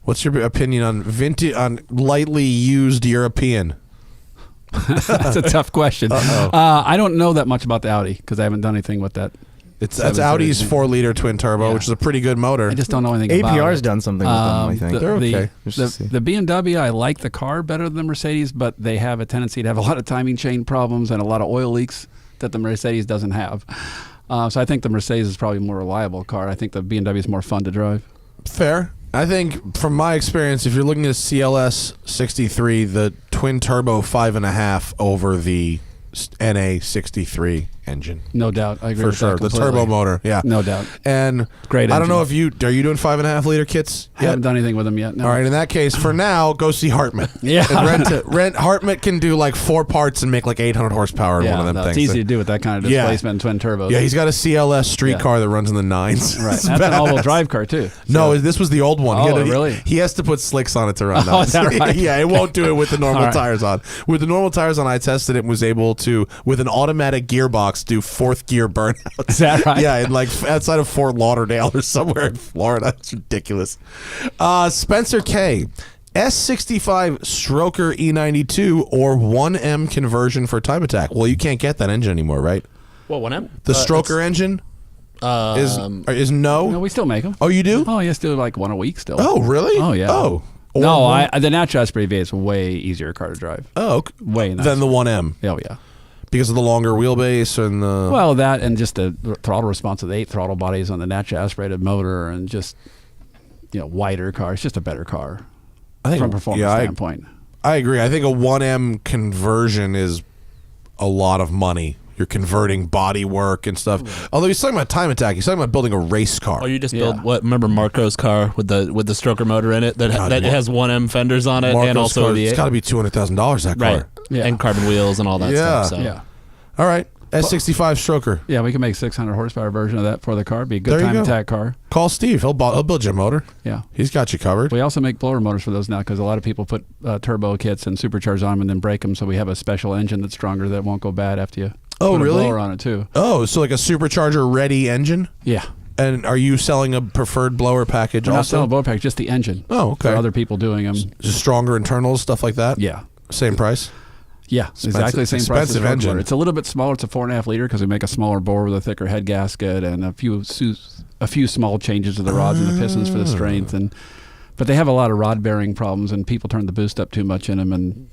What's your opinion on vintage, on lightly used European? That's a tough question. I don't know that much about the Audi because I haven't done anything with that That's Audi's 4-liter twin turbo, which is a pretty good motor. I just don't know anything about it. APR's done something with them, I think. They're okay. The BMW, I like the car better than the Mercedes, but they have a tendency to have a lot of timing chain problems and a lot of oil leaks that the Mercedes doesn't have. So I think the Mercedes is probably a more reliable car. I think the BMW is more fun to drive. Fair. I think from my experience, if you're looking at a CLS 63, the twin turbo 5.5 over the NA 63 engine. No doubt. I agree with sure. that completely. The turbo motor, yeah. No doubt. And great I don't engine. know if are you doing 5.5 liter kits? I haven't done anything with them yet. No. All right, in that case, for now, go see Hartmut. Yeah. And rent Hartmut can do like 4 parts and make like 800 horsepower in one of them things. It's easy to do with that kind of displacement and twin turbos. Yeah, he's got a CLS street car that runs in the 9s. Right. That's an all-wheel drive car too. No, this was the old one. Oh, really? He has to put slicks on it to run that. Oh, is that right? Yeah, it won't do it with the normal tires on. With the normal tires on, I tested it and was able to, with an automatic gearbox, do 4th gear burnouts. Is that right? Yeah, in like outside of Fort Lauderdale or somewhere in Florida. It's ridiculous. Spencer K. S65 Stroker E92 or 1M conversion for Time Attack. Well, you can't get that engine anymore, right? What, 1M? The Stroker engine is no? No, we still make them. Oh, you do? Oh, yes, do like one a week still. Oh, really? Oh, yeah. Oh. No, the natural aspirated V8 is a way easier car to drive. Oh, okay. Way nicer. Than the 1M. Oh, yeah. Because of the longer wheelbase and the... Well, that and just the throttle response of the 8 throttle bodies on the naturally aspirated motor and just, wider car. It's just a better car from a performance standpoint. I agree. I think a 1M conversion is a lot of money. You're converting body work and stuff. Although he's talking about Time Attack, he's talking about building a race car. Oh, you just build remember Marco's car with the Stroker motor in it that has 1M fenders on it, Marco's and also car, the it's got to be $200,000 that car. Right. Yeah. And carbon wheels and all that stuff. So. Yeah. All right. S65 Stroker. Yeah, we can make 600 horsepower version of that for the car. Be a good Time Attack car. Call Steve. He'll build you a motor. Yeah. He's got you covered. We also make blower motors for those now because a lot of people put turbo kits and supercharge on them and then break them. So we have a special engine that's stronger that won't go bad after you put a blower on it too. Oh, so like a supercharger ready engine? Yeah. And are you selling a preferred blower package also? Not selling a blower package, just the engine. Oh, okay. For other people doing them. Just stronger internals, stuff like that? Yeah. Same price? Yeah, exactly the same price. Expensive engine. It's a little bit smaller. It's a 4.5 liter because we make a smaller bore with a thicker head gasket and a few small changes to the rods and the pistons for the strength. But they have a lot of rod bearing problems and people turn the boost up too much in them and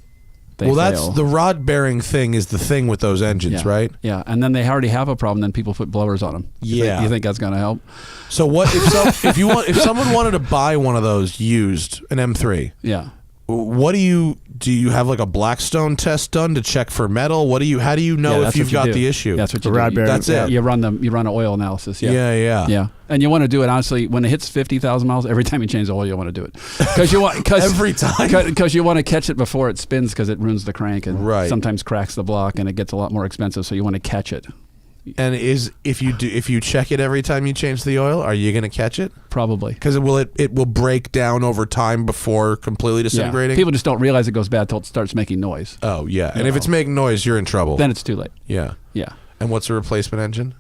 they fail. That's the rod bearing thing is the thing with those engines, right? Yeah, and then they already have a problem. Then people put blowers on them. Yeah, you think that's going to help? So what if someone wanted to buy one of those used, an M3? Yeah. What do you have like a Blackstone test done to check for metal? How do you know if you've got the issue? That's what you do. That's it. You run an oil analysis. Yeah. And you want to do it honestly when it hits 50,000 miles. Every time you change the oil, you want to do it because every time because you want to catch it before it spins because it ruins the crank and sometimes cracks the block and it gets a lot more expensive. So you want to catch it. And if you check it every time you change the oil, are you going to catch it? Probably, because it will break down over time before completely disintegrating. Yeah. People just don't realize it goes bad till it starts making noise. Oh yeah, and if it's making noise, you're in trouble. Then it's too late. Yeah. And what's a replacement engine?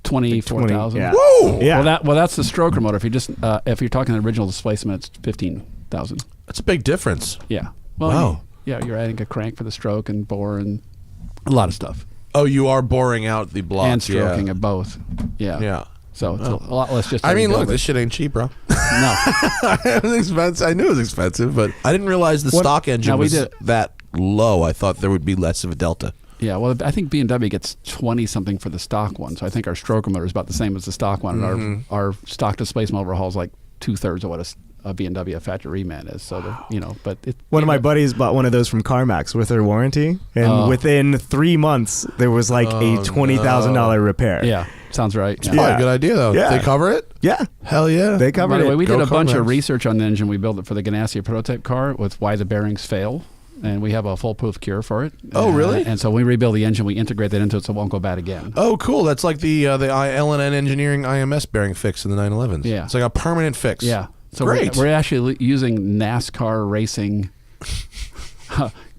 24,000. Yeah. Woo! Yeah. Well, that's the Stroker motor. If you just if you're talking the original displacement, it's 15,000. That's a big difference. Yeah. Well, wow. You're adding a crank for the stroke and bore and a lot of stuff. Oh, you are boring out the blocks and stroking of both. Yeah. Yeah. So it's a lot less. Just I mean, look, this shit ain't cheap, bro. No, it was expensive. I knew it was expensive, but I didn't realize the stock engine was that low. I thought there would be less of a delta. Yeah, well, I think BMW gets 20 something for the stock one, so I think our stroker motor is about the same as the stock one, and our stock displacement overhaul is like 2/3 of what a BMW factory reman is. So but one of my buddies bought one of those from CarMax with their warranty, and within 3 months there was like a $20,000 repair. Yeah, sounds right. It's probably a good idea though. Yeah. They cover it. Yeah, hell yeah, they cover it. By the way, we did a bunch of CarMax. research on the engine. We built it for the Ganassi prototype car with why the bearings fail. And we have a foolproof cure for it. Oh, really? And so when we rebuild the engine, we integrate that into it so it won't go bad again. Oh, cool. That's like the L&N Engineering IMS bearing fix in the 911s. Yeah. It's like a permanent fix. Yeah. So great. We're actually using NASCAR racing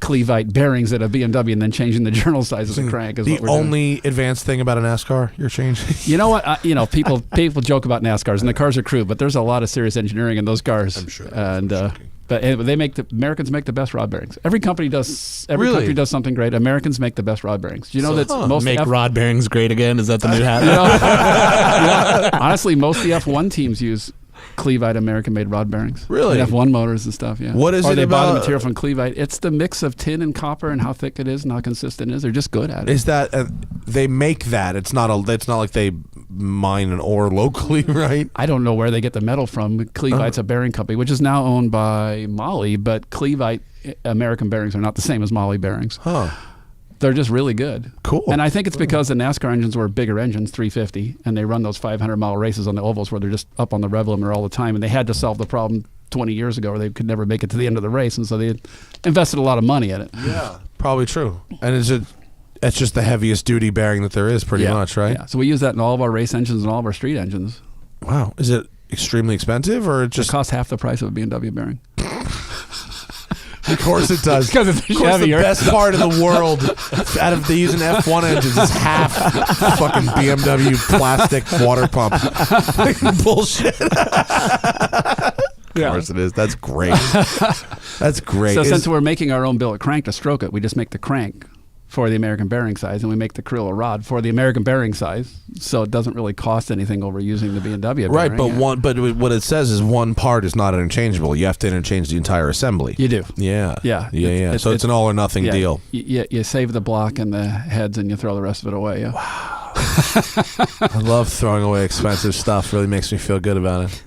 Clevite bearings at a BMW and then changing the journal size of the crank. Is the what we're only advanced thing about a NASCAR you're changing. You know what? People joke about NASCARs and the cars are crude, but there's a lot of serious engineering in those cars. I'm sure. And But Americans make the best rod bearings. Every country does something great. Americans make the best rod bearings. Do you know that most rod bearings great again? Is that the new hat? Honestly, most of the F1 teams use Clevite American-made rod bearings. Really? And F1 motors and stuff. Yeah. What is or it they buy about the material from Clevite? It's the mix of tin and copper and how thick it is and how consistent it is. They're just good at it. Is that they make that? It's not like they mine an ore locally, right? I don't know where they get the metal from. Clevite's a bearing company, which is now owned by Molle, but Clevite American bearings are not the same as Molle bearings. Huh. They're just really good. Cool. And I think it's because the NASCAR engines were bigger engines, 350, and they run those 500-mile races on the ovals where they're just up on the rev limiter all the time, and they had to solve the problem 20 years ago where they could never make it to the end of the race, and so they invested a lot of money in it. Yeah, probably true. And it's just the heaviest duty bearing that there is, pretty much, right? Yeah. So we use that in all of our race engines and all of our street engines. Wow. Is it extremely expensive, or it costs half the price of a BMW bearing? Of course it does. Because it's heavier. The best part of the world out of the using F1 engines is half fucking BMW plastic water pump. Bullshit. Of course it is. That's great. That's great. So since we're making our own billet crank to stroke it, we just make the crank for the American bearing size, and we make the creel rod for the American bearing size, so it doesn't really cost anything over using the BMW bearing. Right, but what it says is one part is not interchangeable. You have to interchange the entire assembly. You do. Yeah. Yeah. So it's an all or nothing deal. You save the block and the heads, and you throw the rest of it away. Yeah. Wow. I love throwing away expensive stuff. Really makes me feel good about it.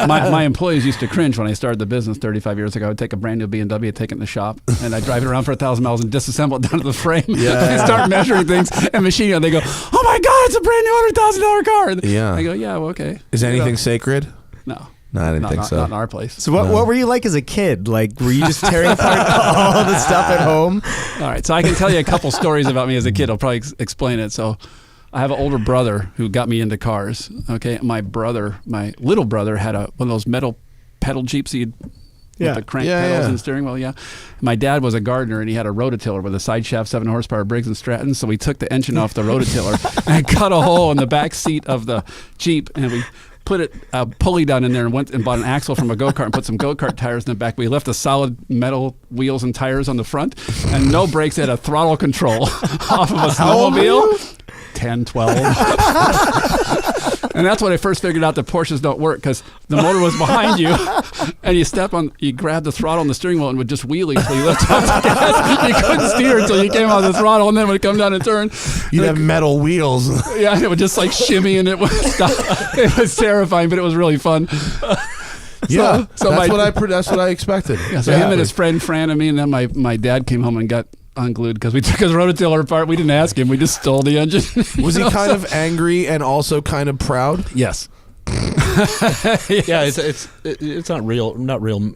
My employees used to cringe when I started the business 35 years ago. I would take a brand new BMW, take it in the shop, and I'd drive it around for 1,000 miles and disassemble it down to the frame. And start measuring things and machine it. They go, "Oh my God, it's a brand new $100,000 car." Yeah. I go, "Yeah, well, okay." Is anything sacred? No. No, I didn't think so. Not in our place. So what were you like as a kid? Like, were you just tearing apart all the stuff at home? All right, so I can tell you a couple stories about me as a kid. I'll probably explain it. So I have an older brother who got me into cars. Okay, my little brother had one of those metal pedal Jeeps with the crank pedals and steering wheel. Yeah, my dad was a gardener and he had a rototiller with a side shaft 7 horsepower Briggs and Stratton. So we took the engine off the rototiller and cut a hole in the back seat of the Jeep, and we put a pulley down in there and went and bought an axle from a go-kart and put some go-kart tires in the back. We left the solid metal wheels and tires on the front and no brakes. Had a throttle control off of a snowmobile. 10, 12. And that's when I first figured out that Porsches don't work, because the motor was behind you and you grab the throttle on the steering wheel and would just wheelie until you left off the gas. You couldn't steer until you came out of the throttle, and then when it come down and turn, you'd have metal wheels. Yeah, and it would just like shimmy and it would stop. It was terrifying, but it was really fun. So that's what I expected. Yeah, so him and his friend Fran and me, and then my dad came home and got unglued because we took his rototiller apart. We didn't ask him. We just stole the engine. Was he kind of angry and also kind of proud? Yes. Yeah, it's not real.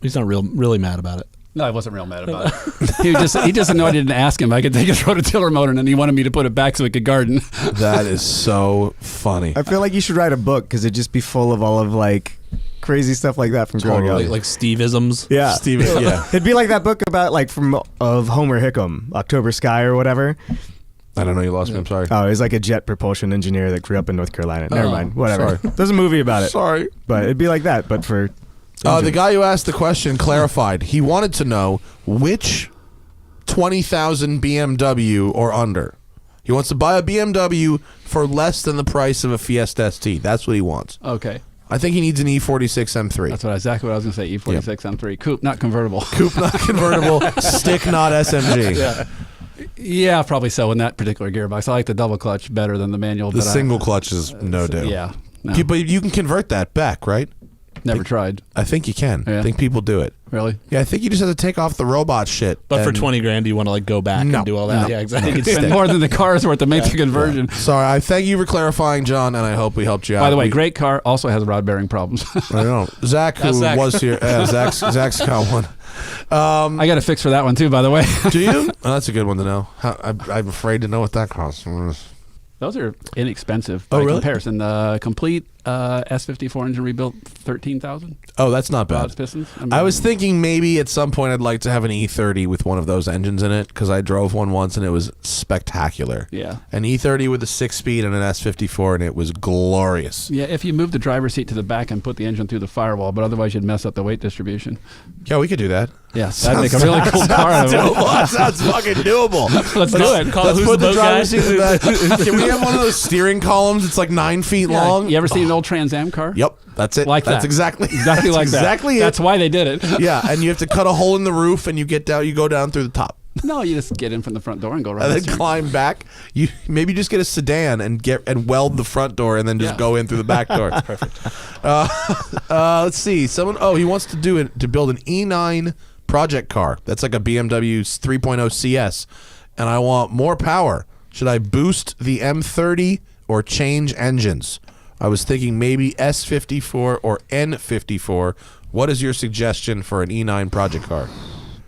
He's not really mad about it. No, I wasn't real mad about it. He just annoyed I didn't ask him. I could take his rototiller motor, and then he wanted me to put it back so he could garden. That is so funny. I feel like you should write a book, because it'd just be full of all of like crazy stuff like that from growing up. Like Steve-isms. Yeah. Yeah. It'd be like that book about of Homer Hickam, October Sky or whatever. I don't know. You lost me. I'm sorry. Oh, he's like a jet propulsion engineer that grew up in North Carolina. Never mind. Whatever. Sorry. There's a movie about it. Sorry. But it'd be like that, but for the guy who asked the question clarified. He wanted to know which 20,000 BMW or under. He wants to buy a BMW for less than the price of a Fiesta ST. That's what he wants. Okay. I think he needs an E46 M3. That's exactly what I was going to say. E46 M3. Coupe, not convertible. Coupe, not convertible. Stick, not SMG. Yeah. Yeah, probably so in that particular gearbox. I like the double clutch better than the manual. The single clutch is no do. Yeah. No. But you can convert that back, right? Never tried. I think you can. Yeah. I think people do it. Really? Yeah, I think you just have to take off the robot shit. But for 20 grand, you want to like go back and do all that? No. Yeah, exactly. You could spend more than the car's worth to make the conversion. Yeah. Sorry, I thank you for clarifying, John, and I hope we helped you out. By the way, great car, also has rod bearing problems. I know. Zach, who was here, Zach's got one. I got a fix for that one too, by the way. Do you? Oh, that's a good one to know. I'm afraid to know what that costs. Those are inexpensive by comparison. The complete S54 engine rebuilt 13,000. Oh, that's not bad. Rods, pistons. I was thinking maybe at some point I'd like to have an E30 with one of those engines in it because I drove one once and it was spectacular. Yeah. An E30 with a 6-speed and an S54 and it was glorious. Yeah, if you move the driver's seat to the back and put the engine through the firewall, but otherwise you'd mess up the weight distribution. Yeah, we could do that. Yeah, that'd make a really cool car out of it. That sounds fucking doable. Let's do it. Let's put the driver's seat in the back. Can we have one of those steering columns? It's like 9 feet long. You ever seen an old Trans Am car? Yep, that's it. Like that's that. exactly like that's that. Exactly it. That's why they did it. Yeah, and you have to cut a hole in the roof, and you go down through the top. No, you just get in from the front door and go right. And then climb back. You maybe just get a sedan and weld the front door, and then just go in through the back door. Perfect. Let's see. He wants to build an E9 project car. That's like a BMW 3.0 CS, and I want more power. Should I boost the M30 or change engines? I was thinking maybe S54 or N54. What is your suggestion for an E9 project car?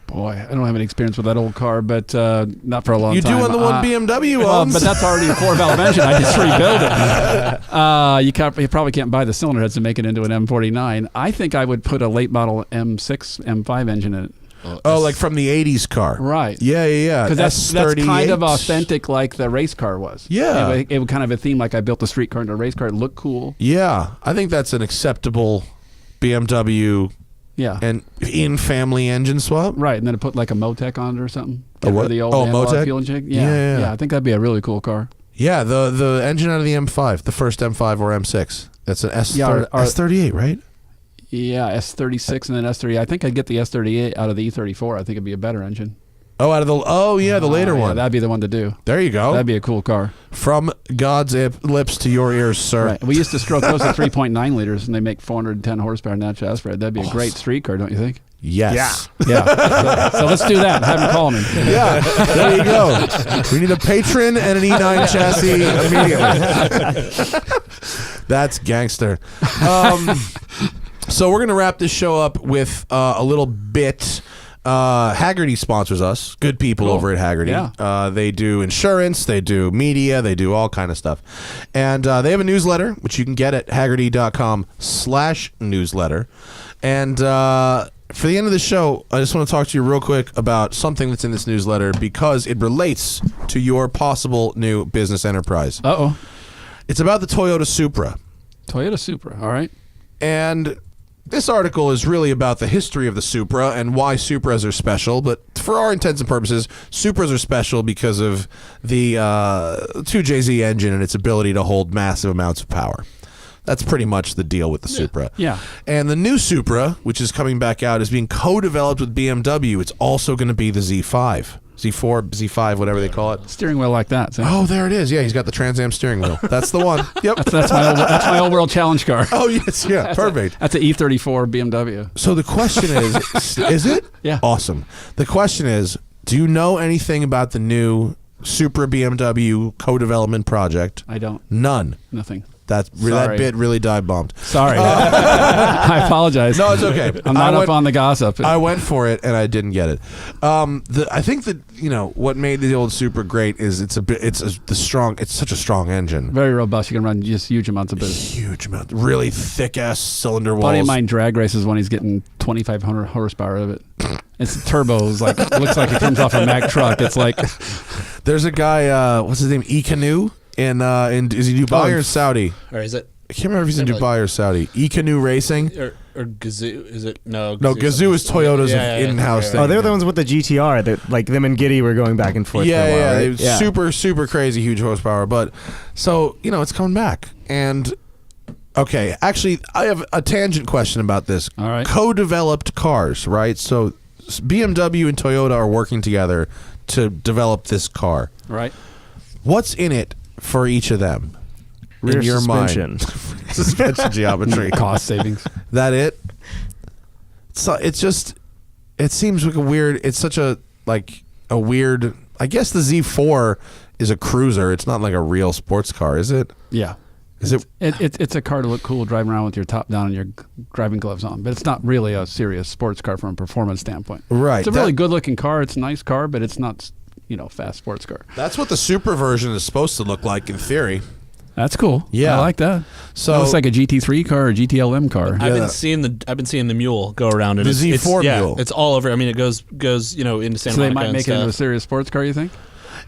Boy, I don't have any experience with that old car, but not for a long time. You do on the one BMW owns. But that's already a 4-valve engine. I just rebuild it. You probably can't buy the cylinder heads to make it into an M49. I think I would put a late model M6, M5 engine in it. Oh, like from the 80s car. Right. Yeah. Because that's kind of authentic like the race car was. Yeah. It would kind of a theme like I built a street car into a race car. It looked cool. Yeah. I think that's an acceptable BMW and in-family engine swap. Right, and then put like a Motec on it or something. A what? The old Motec? fuel injection. Yeah. I think that'd be a really cool car. Yeah, the engine out of the M5, the first M5 or M6. That's an S38, right? Yeah, S36 and then S38. I think I'd get the S38 out of the E34. I think it'd be a better engine. Oh, the later one. That'd be the one to do. There you go. That'd be a cool car. From God's lips to your ears, sir. Right. We used to stroke those at 3.9 liters, and they make 410 horsepower natural aspirated. That'd be a great street car, don't you think? Yes. Yeah. So let's do that. Have him call me. Yeah. There you go. We need a patron and an E9 chassis immediately. That's gangster. So we're going to wrap this show up with a little bit. Haggerty sponsors us. Good people over at Haggerty. Yeah. They do insurance, they do media, they do all kind of stuff. And they have a newsletter, which you can get at haggerty.com/newsletter. And for the end of the show, I just want to talk to you real quick about something that's in this newsletter because it relates to your possible new business enterprise. Uh-oh. It's about the Toyota Supra. Toyota Supra, all right. And this article is really about the history of the Supra and why Supras are special, but for our intents and purposes, Supras are special because of the 2JZ engine and its ability to hold massive amounts of power. That's pretty much the deal with the Supra. Yeah. And the new Supra, which is coming back out, is being co-developed with BMW. It's also going to be the Z5. Z4, Z5, whatever they call it. Steering wheel like that. So. Oh, there it is. Yeah, he's got the Trans Am steering wheel. That's the one. Yep. That's my old world challenge car. Oh, yes. Yeah, perfect. That's an E34 BMW. So the question is it? Yeah. Awesome. The question is, do you know anything about the new Supra BMW co-development project? I don't. None. Nothing. That bit really dive-bombed. Sorry. I apologize. No, it's okay. I'm not up on the gossip. I went for it and I didn't get it. I think that what made the old Supra great is it's such a strong engine. Very robust. You can run just huge amounts of business. Huge amount. Really thick ass cylinder walls. Buddy of mine drag races when he's getting 2,500 horsepower out of it. It's turbos. Looks like it comes off a Mack truck. It's like there's a guy. What's his name? E-Canoe. In is he Dubai or Saudi? Or is it? I can't remember if he's in Dubai or Saudi. E-Canoe Racing or Gazoo? Is it? No, Gazoo is Toyota's in-house thing. Oh, they're the ones with the GTR that like them and Giddy were going back and forth. Yeah, for a while, right? Yeah. Super crazy, huge horsepower. But so it's coming back. And okay, actually, I have a tangent question about this. All right, co-developed cars, right? So BMW and Toyota are working together to develop this car. Right. What's in it for each of them? Rear in your suspension. Mind. Suspension geometry. Cost savings. That it? So it seems like it's such a weird, I guess the Z4 is a cruiser. It's not like a real sports car, is it? Yeah. Is it? It's a car to look cool driving around with your top down and your driving gloves on, but it's not really a serious sports car from a performance standpoint. Right. It's a really good looking car. It's a nice car, but it's not fast sports car. That's what the Supra version is supposed to look like in theory. That's cool. Yeah. I like that. So it looks like a GT3 car or GTLM car. I've been seeing the mule go around. And the Z4 mule. It's all over. I mean, it goes into Santa Monica. So they might make it stuff. into a serious sports car, you think?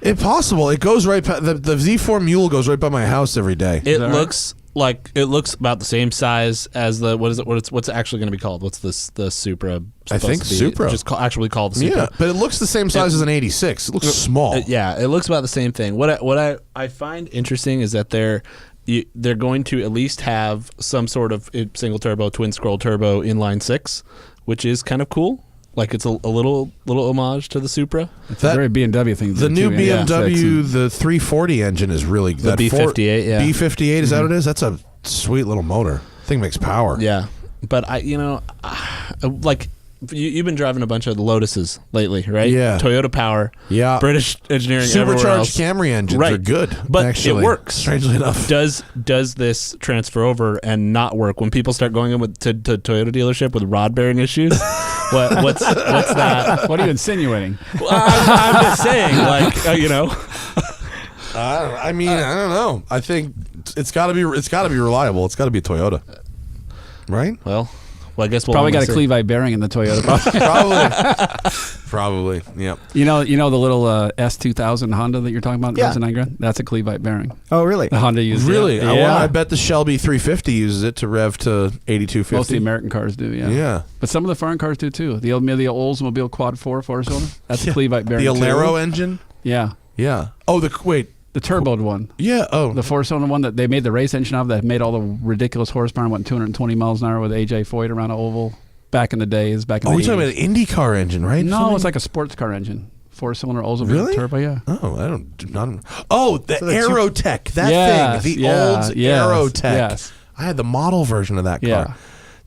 It's possible. It goes right. The Z4 mule goes right by my house every day. It looks about the same size as the what's actually going to be called? What's the Supra? I think Supra. Just actually called the Supra. Yeah, but it looks the same size as an 86. It looks small. It looks about the same thing. What I find interesting is that they're going to at least have some sort of single turbo, twin scroll turbo inline six, which is kind of cool. Like it's a little homage to the Supra. It's a very BMW thing. The new BMW, the 340 engine is really the B58. Yeah, B58 is that what it is? That's a sweet little motor. Thing makes power. Yeah, but you've been driving a bunch of the Lotuses lately, right? Yeah. Toyota power. Yeah. British engineering. Supercharged Camry engines are good, but actually. It works. Strangely enough, does this transfer over and not work when people start going in to Toyota dealership with rod bearing issues? What's that? What are you insinuating? Well, I'm just saying, I mean, I don't know. I think it's got to be reliable. It's got to be a Toyota, right? Well, I guess we'll probably got a Clevite bearing in the Toyota. Probably. Yep. You know the little S2000 Honda that you're talking about? Yeah. That's a Clevite bearing. Oh, really? The Honda uses Really? it. I bet the Shelby 350 uses it to rev to 8250. Most of the American cars do, yeah. Yeah. But some of the foreign cars do too. The Oldsmobile Quad 4-cylinder. That's a Clevite bearing. The Aero too. engine? Yeah. Yeah. Oh, the turboed one. Yeah. Oh. The 4-cylinder one that they made the race engine of that made all the ridiculous horsepower and went 220 miles an hour with AJ Foyt around an oval back in the days. We're talking about an IndyCar engine, right? No, it's like a sports car engine. 4-cylinder Oldsmobile turbo, yeah. Oh, the Aerotech, that thing. The old Aerotech. Yes. I had the model version of that car. Yeah.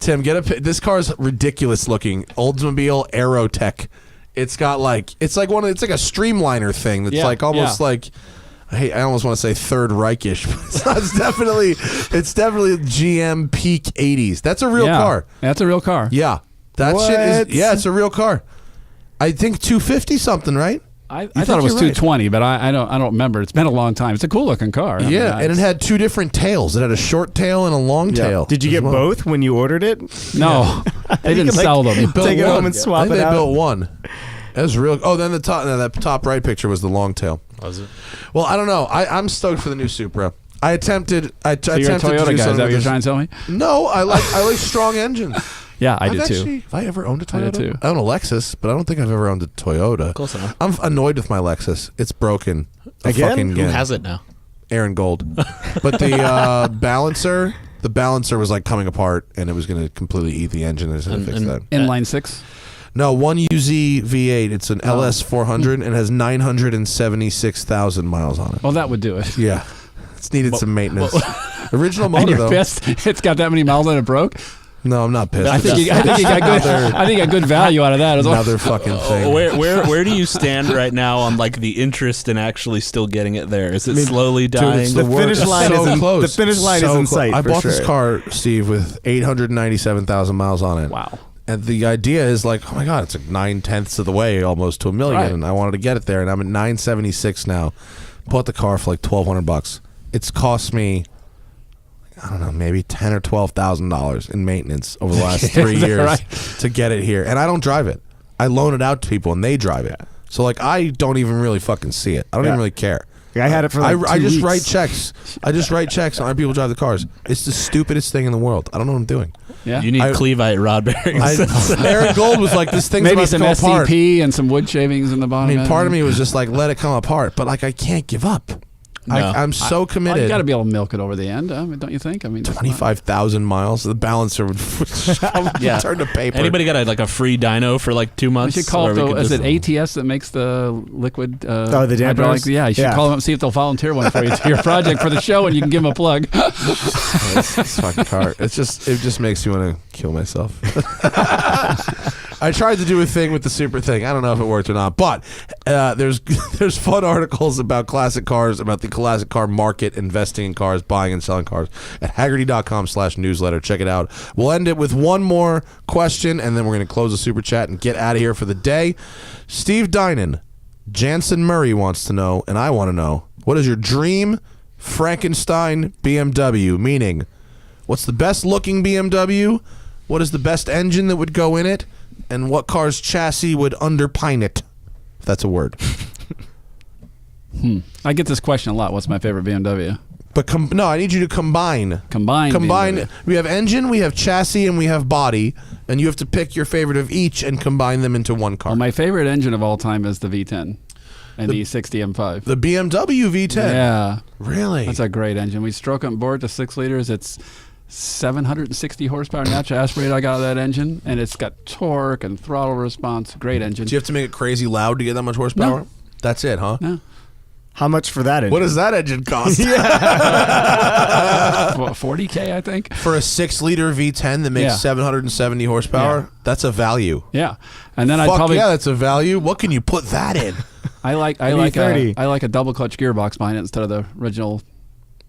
Tim, this car's ridiculous looking. Oldsmobile Aerotech. It's got it's like a streamliner thing that's almost like I almost want to say Third Reichish, but it's definitely GM peak 80s. That's a real car. That's a real car. Yeah. That shit is it's a real car. I think 250 something, right? I thought it was 220, but I don't remember. It's been a long time. It's a cool looking car. Yeah, and it had two different tails. It had a short tail and a long tail. Did you get both when you ordered it? No, they didn't sell them. Take it home and swap it out. They built one. That was real. Oh, then that top right picture was the long tail. Was it? Well, I don't know. I'm stoked for the new Supra. I attempted. So you're a Toyota guy? Is that what you're trying to tell me? No, I like strong engines. Yeah, I do too. Have I ever owned a Toyota? I do too. I own a Lexus, but I don't think I've ever owned a Toyota. Close enough. I'm annoyed with my Lexus. It's broken. Again? Who has it now? Aaron Gold. But the Balancer was like coming apart, and it was going to completely eat the engine. There's going to fix that. Inline 6? No, 1UZ V8. It's an LS 400 and has 976,000 miles on it. Well, that would do it. Yeah. It's needed some maintenance. Original motor, and you're though. pissed it's got that many miles and it broke? No, I'm not pissed. I think you got good value out of that as well. Another fucking thing. Where do you stand right now on the interest in actually still getting it there? Is it slowly dying? The finish line is close. The finish line is in sight. I bought this car, Steve, with 897,000 miles on it. Wow. And the idea is oh my God, it's 9/10 of the way almost to $1 million, right. and I wanted to get it there, and I'm at 976 now. Bought the car for $1,200. It's cost me, I don't know, maybe $10,000 or $12,000 in maintenance over the last 3 years to get it here, and I don't drive it. I loan it out to people, and they drive it. So I don't even really fucking see it. I don't even really care. I had it for I 2 just weeks. write checks. I just write checks on other people drive the cars. It's the stupidest thing in the world. I don't know what I'm doing. Yeah. You need Clevite rod bearings. Aaron Gold was like, this thing's maybe about some to come apart. SCP and some wood shavings in the bottom. I mean, part of me was just let it come apart, but I can't give up. No. I'm so committed. You got to be able to milk it over the end, don't you think? I mean, 25,000 miles. The Balancer would turn to paper. Anybody got a free dyno for 2 months? We should call it. Is it ATS that makes the liquid? The hydraulic? Yeah, you should call them up and see if they'll volunteer one for you to your project for the show, and you can give them a plug. This fucking car. It just makes me want to kill myself. I tried to do a thing with the Supra thing. I don't know if it worked or not, but there's fun articles about classic cars, about the classic car market, investing in cars, buying and selling cars at Haggerty.com/newsletter. Check it out. We'll end it with one more question, and then we're going to close the Super Chat and get out of here for the day. Steve Dinan, Jansen Murray wants to know, and I want to know, what is your dream Frankenstein BMW, meaning what's the best looking BMW? What is the best engine that would go in it? And what car's chassis would underpine it? If that's a word. I get this question a lot. What's my favorite BMW? But no, I need you to combine. Combine. BMW. We have engine, we have chassis, and we have body, and you have to pick your favorite of each and combine them into one car. Well, my favorite engine of all time is the V10 and the E60 M5. The BMW V10. Yeah, really. That's a great engine. We stroke on board to 6 liters. It's 760 horsepower natural aspirated. I got that engine, and it's got torque and throttle response. Great engine. Do you have to make it crazy loud to get that much horsepower? No. That's it, huh? No. How much for that engine? What does that engine cost? What, 40K, I think. For a 6-liter V10 that makes 770 horsepower, that's a value. Yeah, and then Fuck yeah, that's a value. What can you put that in? I like a double clutch gearbox behind it instead of the original.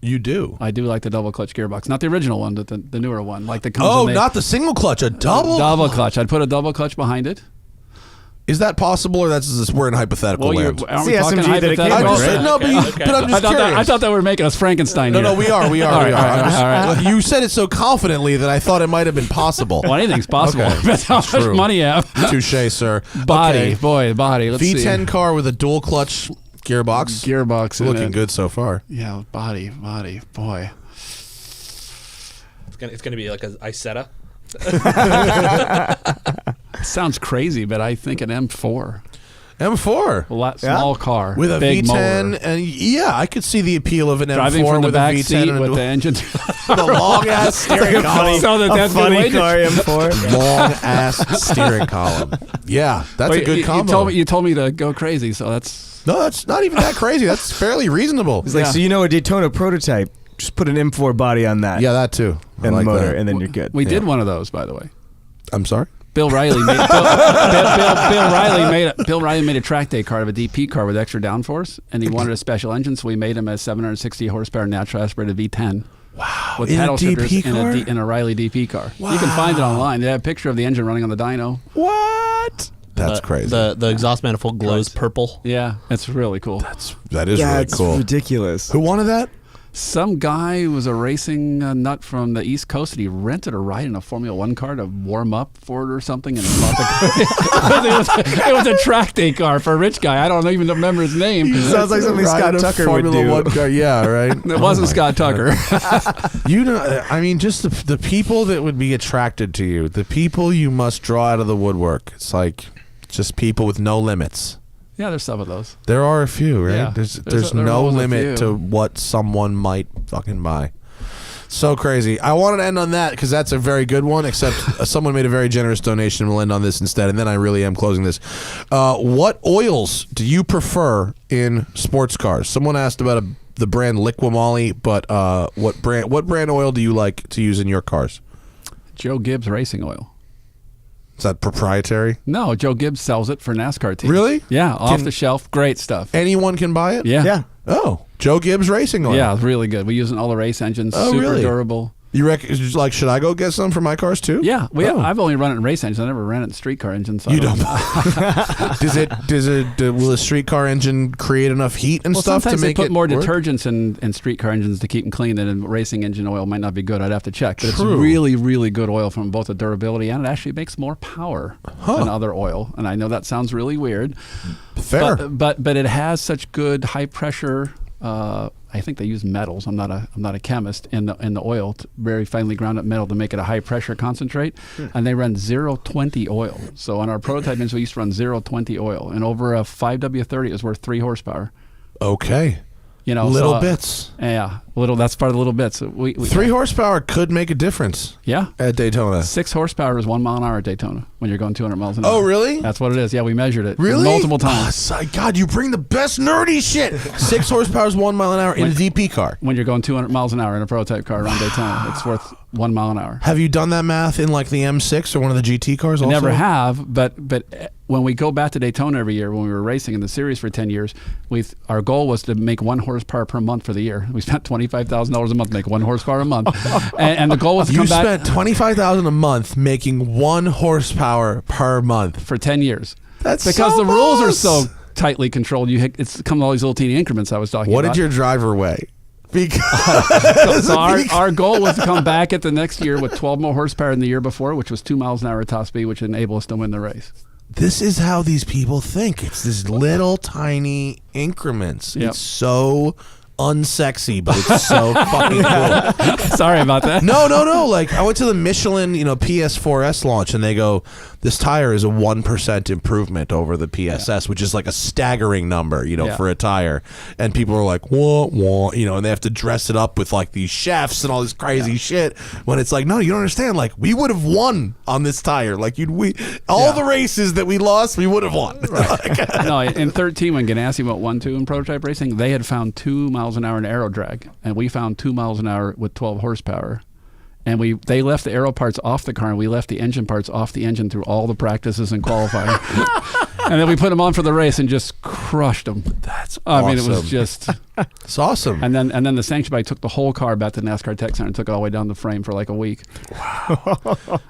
You do. I do like the double clutch gearbox, not the original one, but the newer one. Like the not the single clutch, a double clutch. I'd put a double clutch behind it. Is that possible, or that's just we're in hypothetical land? Aren't we talking hypothetical? No, but I'm just curious. I thought that we were making us Frankenstein. No, we are. All right. You said it so confidently that I thought it might have been possible. Well, anything's possible. Okay. That's how much money you have. Touché, sir. Body. Let's see. V10 car with a dual clutch gearbox. Looking good so far. Yeah, body, boy. It's gonna be like a Isetta. Sounds crazy, but I think an M4. M4. Small car with a big V10, motor. and I could see the appeal of an Driving M4 from the with back a V10 seat and with the engine. the long ass steering column. So that's funny car M4. Long ass steering column. Yeah, that's a good combo. You told me to go crazy, so that's. No, that's not even that crazy. That's fairly reasonable. It's like, so a Daytona prototype. Just put an M4 body on that. Yeah, that too. And like motor, and then you're good. We did one of those, by the way. I'm sorry? Bill Riley made a track day car of a DP car with extra downforce, and he wanted a special engine, so we made him a 760 horsepower natural aspirated V10. Wow. With in pedal a DP shifters car? in a Riley DP car. Wow. You can find it online. They have a picture of the engine running on the dyno. What? That's crazy. The exhaust manifold glows purple. Yeah, it's really cool. That is really it's cool. ridiculous. Who wanted that? Some guy who was a racing nut from the East Coast, and he rented a ride in a Formula One car to warm up for it or something. And it was a track day car for a rich guy. I don't even remember his name. Sounds like something Scott Tucker would do. One car. Yeah, right. It wasn't Scott Tucker. Just the people that would be attracted to you, the people you must draw out of the woodwork. It's like just people with no limits. Yeah, there's some of those. There are a few, right? Yeah. There's no limit to what someone might fucking buy. So crazy. I wanted to end on that because that's a very good one, except someone made a very generous donation. We'll end on this instead, and then I really am closing this. What oils do you prefer in sports cars? Someone asked about the brand Liqui-Moly, but what brand oil do you like to use in your cars? Joe Gibbs Racing Oil. Is that proprietary? No, Joe Gibbs sells it for NASCAR teams. Really? Yeah, off the shelf. Great stuff. Anyone can buy it? Yeah. Oh, Joe Gibbs Racing Oil. Yeah, it's really good. We use it in all the race engines. Oh, super really? durable. You reckon? Should I go get some for my cars too? Yeah, I've only run it in race engines. I never ran it in streetcar engines. So you don't. Will a streetcar engine create enough heat and stuff to make it? Sometimes they put more work? detergents in streetcar engines to keep them clean. Than in racing engine oil might not be good. I'd have to check. But True. It's really, really good oil from both the durability and it actually makes more power than other oil. And I know that sounds really weird. Fair, but it has such good high pressure. I think they use metals. I'm not a chemist in the oil, very finely ground up metal to make it a high pressure concentrate, and they run 0-20 oil. So on our prototype engines, we used to run 0-20 oil, and over a 5W30, it was worth 3 horsepower. Okay. Little bits. Yeah, little. That's part of the little bits. 3 horsepower could make a difference. Yeah. At Daytona. 6 horsepower is 1 mile an hour at Daytona when you're going 200 miles an hour. Oh, really? That's what it is. Yeah, we measured it. Really? Multiple times. Oh, God, you bring the best nerdy shit. 6 horsepower is 1 mile an hour in a DP car. When you're going 200 miles an hour in a prototype car around Daytona, it's worth 1 mile an hour. Have you done that math in like the M6 or one of the GT cars also? Never have, but when we go back to Daytona every year, when we were racing in the series for 10 years, our goal was to make 1 horsepower per month for the year. We spent $25,000 a month to make 1 horsepower a month, and the goal was to come back. You spent $25,000 a month making 1 horsepower per month for 10 years. That's because so the rules are boss. so tightly controlled. It's come all these little teeny increments I was talking about. What did your driver weigh? Because So our goal was to come back at the next year with 12 more horsepower than the year before, which was 2 miles an hour at top speed, which enabled us to win the race. this is how these people think. It's these little tiny increments. Yep. It's so unsexy, but it's so fucking cool. Sorry about that. No. Like, I went to the Michelin, PS4S launch, and they go, this tire is a 1% improvement over the PSS, which is like a staggering number, for a tire. And people are like, wah, and they have to dress it up with like these chefs and all this crazy shit. When it's like, no, you don't understand. Like, we would have won on this tire. Like, all the races that we lost, we would have won. Right. No, in 13, when Ganassi went 1-2 in prototype racing, they had found 2 miles an hour in aero drag, and we found 2 miles an hour with 12 horsepower. And they left the aero parts off the car, and we left the engine parts off the engine through all the practices and qualifying. And then we put them on for the race and just crushed them. That's I mean, it awesome. was just. It's awesome. And then the sanction bike took the whole car back to the NASCAR Tech Center and took it all the way down the frame for like a week. Wow.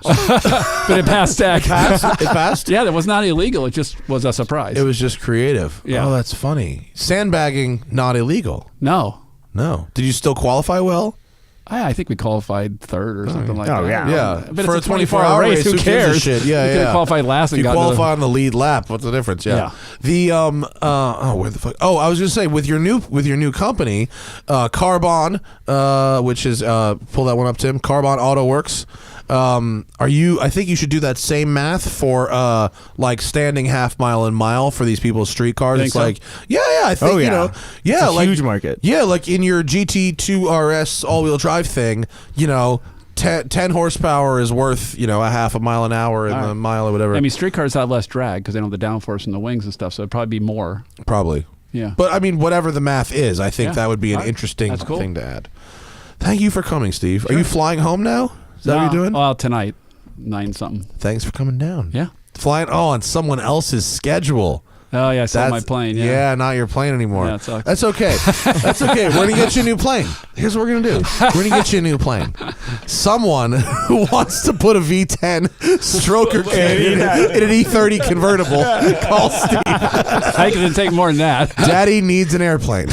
But it passed tech. It passed? Yeah, that was not illegal. It just was a surprise. It was just creative. Yeah. Oh, that's funny. Sandbagging, not illegal. No. Did you still qualify well? I think we qualified third or something like that. Oh, yeah. Yeah, But for it's a 24-hour race, Who gives a cares? shit? Yeah, you could have qualified last If and you got qualify on the lead lap, what's the difference? Yeah. The where the fuck? Oh, I was gonna say with your new company, Carbahn, which is pull that one up, Tim. Carbahn Autoworks. I think you should do that same math for like standing half mile and mile for these people's street cars. Think It's so? like, I think, It's a like huge market. Yeah, like in your GT2 RS all-wheel drive thing, 10 horsepower is worth, a half a mile an hour in the mile or whatever. I mean, street cars have less drag because they don't have the downforce in the wings and stuff, so it'd probably be more. Probably. Yeah. But I mean, whatever the math is, I think that would be an All right. interesting That's cool. thing to add. Thank you for coming, Steve. Are you flying home now? Is that what you're doing? Well, tonight, 9-something. Thanks for coming down. Yeah. Flying on someone else's schedule. Oh, yeah, I saw my plane. Yeah. not your plane anymore. Yeah, it sucks. That's okay. That's okay. We're going to get you a new plane. Here's what we're going to do. We're going to get you a new plane. Someone who wants to put a V10 stroker in an E30 convertible, call Steve. I think it'd take more than that. Daddy needs an airplane.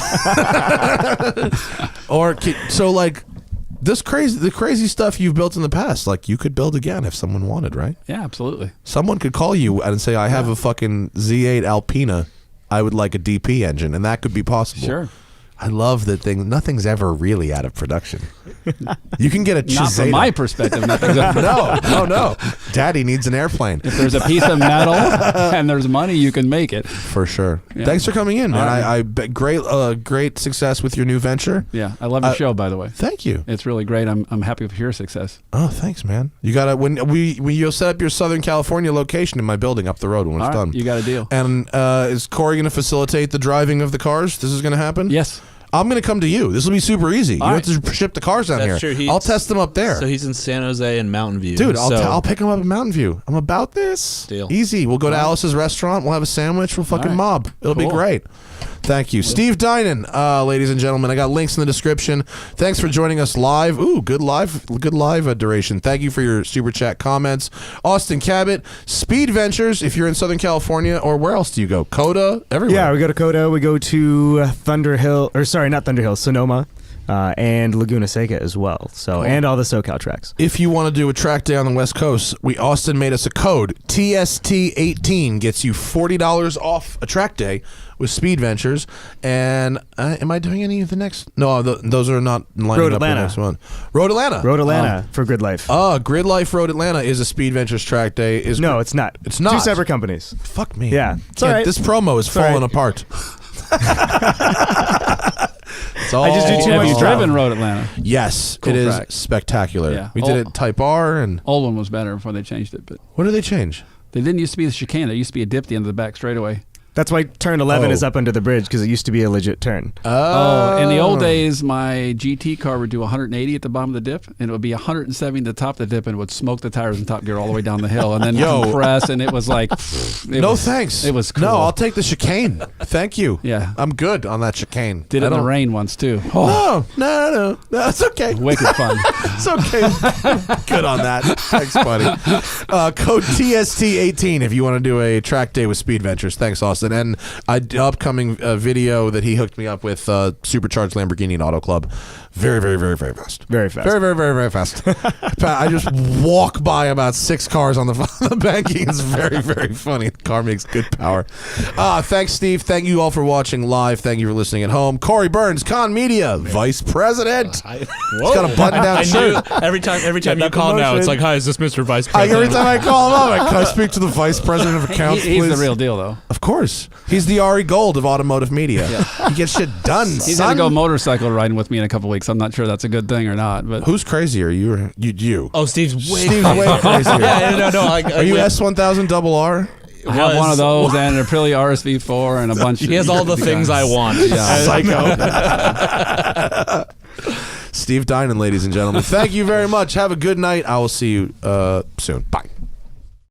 The crazy stuff you've built in the past, like you could build again if someone wanted, right? Yeah, absolutely. Someone could call you and say, I have a fucking Z8 Alpina. I would like a DP engine, and that could be possible. Sure. I love that thing. Nothing's ever really out of production. You can get a Chiseta. Not from my perspective. Nothing's No. Daddy needs an airplane. If there's a piece of metal and there's money, you can make it. For sure. Yeah. Thanks for coming in, man. Right. Great success with your new venture. Yeah, I love your show, by the way. Thank you. It's really great. I'm happy with your success. Oh, thanks, man. You gotta when you'll set up your Southern California location in my building up the road when it's done. You got a deal. And is Corey going to facilitate the driving of the cars? This is going to happen? Yes. I'm going to come to you. This will be super easy. You right. have to ship the cars down That's here. true. I'll test them up there. So he's in San Jose and Mountain View. Dude, I'll pick him up in Mountain View. I'm about this. Deal. Easy. We'll go to Alice's restaurant. We'll have a sandwich. We'll fucking right. mob. It'll be Cool. great. Thank you. Steve Dinan, ladies and gentlemen. I got links in the description. Thanks for joining us live. Ooh, good live duration. Thank you for your super chat comments. Austin Cabot, Speed Ventures, if you're in Southern California, or where else do you go? Coda? Everywhere. Yeah, we go to Coda. We go to not Thunder Hill, Sonoma. And Laguna Seca as well. So Cool. And all the SoCal tracks. If you want to do a track day on the West Coast, Austin made us a code. TST18 gets you $40 off a track day with Speed Ventures. And am I doing any of the next? No, those are not lining Road up Atlanta. the next one. Road Atlanta. Road Atlanta for Grid Life. Grid Life Road Atlanta is a Speed Ventures track day. No, it's not. It's not. Two separate companies. Fuck me. Yeah. It's all right. This promo is falling apart. I just do too Have much you travel. driven Road Atlanta? Yes, Cool it is track. spectacular. Yeah. We did it Type R, and Old one was better before they changed it, but what did they change? they didn't used to be the chicane. There used to be a dip at the end of the back straightaway. That's why turn 11 Oh. is up under the bridge, because it used to be a legit turn. Oh, in the old days, my GT car would do 180 at the bottom of the dip, and it would be 170 at the top of the dip, and it would smoke the tires in top gear all the way down the hill, and then compress, and it was like, Thanks. It was cool. No, I'll take the chicane. Thank you. Yeah. I'm good on that chicane. Did it in the rain once too. No, it's okay. Wicked fun. It's okay. Good on that. Thanks, buddy. Code TST18 if you want to do a track day with Speed Ventures. Thanks, Austin. Austin, and an upcoming video that he hooked me up with, Supercharged Lamborghini and Auto Club. Very, very, very, very fast. Very fast. Very, very, very, very fast. I just walk by about 6 cars on the banking. It's very, very funny. The car makes good power. Thanks, Steve. Thank you all for watching live. Thank you for listening at home. Corey Burns, Con Media, Vice President. He's got a button-down shirt. Every time you call now, it's like, hi, is this Mr. Vice President? Every time I call him up, can I speak to the Vice President of Accounts, He's please? the real deal, though. Of course. He's the Ari Gold of automotive media. He gets shit done, He's going to go motorcycle riding with me in a couple weeks. I'm not sure that's a good thing or not. But who's crazier, you or you? Oh, Steve's way crazier. No. Are you S1000 double R? I have one of those and an Aprilia RSV4 and a bunch. He has all the things I want. Psycho. Steve Dinan, ladies and gentlemen. Thank you very much. Have a good night. I will see you soon. Bye.